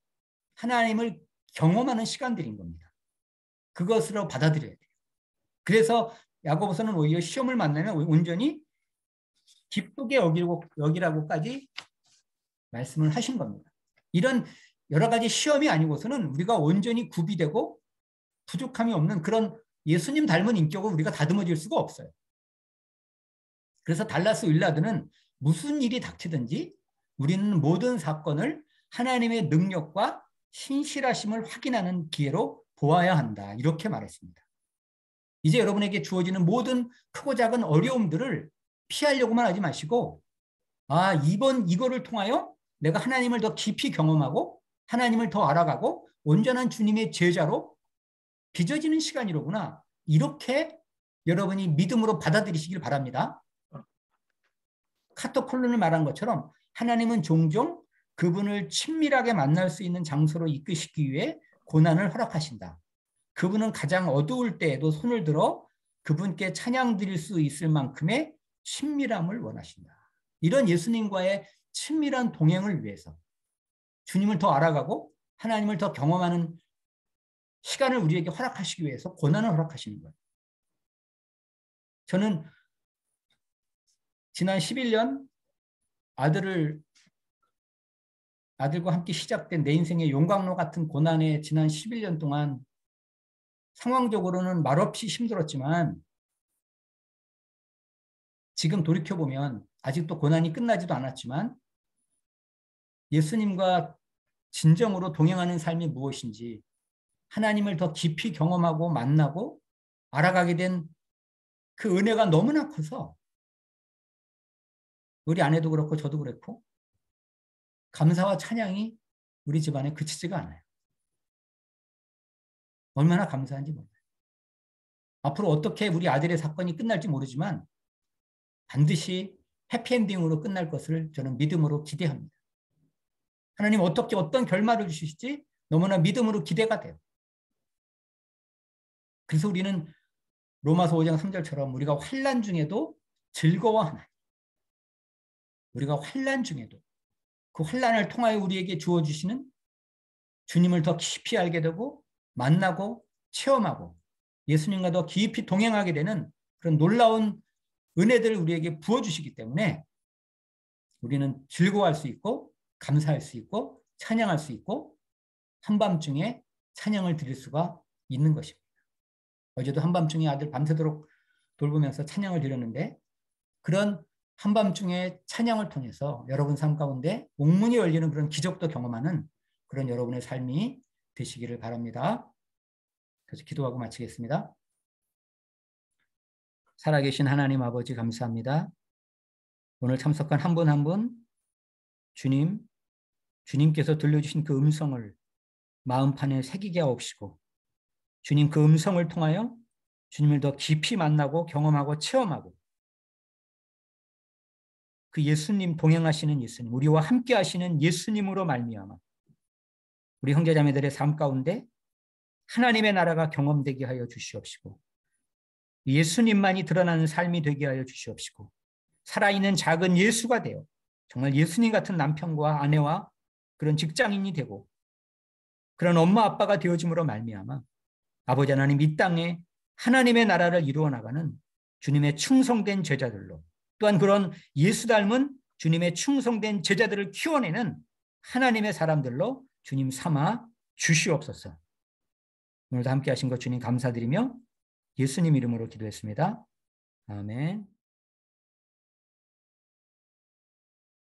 하나님을 경험하는 시간들인 겁니다. 그것으로 받아들여야 돼요. 그래서 야고보서는 오히려 시험을 만나면 온전히 기쁘게 여기라고까지 말씀을 하신 겁니다. 이런 여러 가지 시험이 아니고서는 우리가 온전히 구비되고 부족함이 없는 그런 예수님 닮은 인격을 우리가 다듬어질 수가 없어요. 그래서 달라스 윌라드는 무슨 일이 닥치든지 우리는 모든 사건을 하나님의 능력과 신실하심을 확인하는 기회로 보아야 한다. 이렇게 말했습니다. 이제 여러분에게 주어지는 모든 크고 작은 어려움들을 피하려고만 하지 마시고 이거를 통하여 내가 하나님을 더 깊이 경험하고 하나님을 더 알아가고 온전한 주님의 제자로 빚어지는 시간이로구나. 이렇게 여러분이 믿음으로 받아들이시길 바랍니다. 카토 콜론을 말한 것처럼 하나님은 종종 그분을 친밀하게 만날 수 있는 장소로 이끄시기 위해 고난을 허락하신다. 그분은 가장 어두울 때에도 손을 들어 그분께 찬양 드릴 수 있을 만큼의 친밀함을 원하신다. 이런 예수님과의 친밀한 동행을 위해서 주님을 더 알아가고 하나님을 더 경험하는 시간을 우리에게 허락하시기 위해서 고난을 허락하시는 거예요. 저는 지난 11년 아들을 아들과 함께 시작된 내 인생의 용광로 같은 고난에 지난 11년 동안 상황적으로는 말없이 힘들었지만 지금 돌이켜보면 아직도 고난이 끝나지도 않았지만 예수님과 진정으로 동행하는 삶이 무엇인지 하나님을 더 깊이 경험하고 만나고 알아가게 된 그 은혜가 너무나 커서 우리 아내도 그렇고 저도 그렇고 감사와 찬양이 우리 집안에 그치지가 않아요. 얼마나 감사한지 몰라요. 앞으로 어떻게 우리 아들의 사건이 끝날지 모르지만 반드시 해피엔딩으로 끝날 것을 저는 믿음으로 기대합니다. 하나님 어떻게 어떤 결말을 주실지 너무나 믿음으로 기대가 돼요. 그래서 우리는 로마서 5장 3절처럼 우리가 환난 중에도 즐거워하나니 우리가 환난 중에도 그 환난을 통하여 우리에게 주어주시는 주님을 더 깊이 알게 되고 만나고 체험하고 예수님과 더 깊이 동행하게 되는 그런 놀라운 은혜들을 우리에게 부어주시기 때문에 우리는 즐거워할 수 있고 감사할 수 있고 찬양할 수 있고 한밤중에 찬양을 드릴 수가 있는 것입니다. 어제도 한밤중에 아들 밤새도록 돌보면서 찬양을 드렸는데 그런 한밤중에 찬양을 통해서 여러분 삶 가운데 옥문이 열리는 그런 기적도 경험하는 그런 여러분의 삶이 되시기를 바랍니다. 그래서 기도하고 마치겠습니다. 살아계신 하나님 아버지 감사합니다. 오늘 참석한 한 분 한 분 주님께서 들려주신 그 음성을 마음판에 새기게 하옵시고 주님 그 음성을 통하여 주님을 더 깊이 만나고 경험하고 체험하고 그 예수님 동행하시는 예수님 우리와 함께 하시는 예수님으로 말미암아 우리 형제자매들의 삶 가운데 하나님의 나라가 경험되게 하여 주시옵시고 예수님만이 드러나는 삶이 되게 하여 주시옵시고 살아있는 작은 예수가 되어 정말 예수님 같은 남편과 아내와 그런 직장인이 되고 그런 엄마 아빠가 되어짐으로 말미암아 아버지 하나님 이 땅에 하나님의 나라를 이루어 나가는 주님의 충성된 제자들로 또한 그런 예수 닮은 주님의 충성된 제자들을 키워내는 하나님의 사람들로 주님 삼아 주시옵소서. 오늘도 함께 하신 것 주님 감사드리며 예수님 이름으로 기도했습니다. 아멘.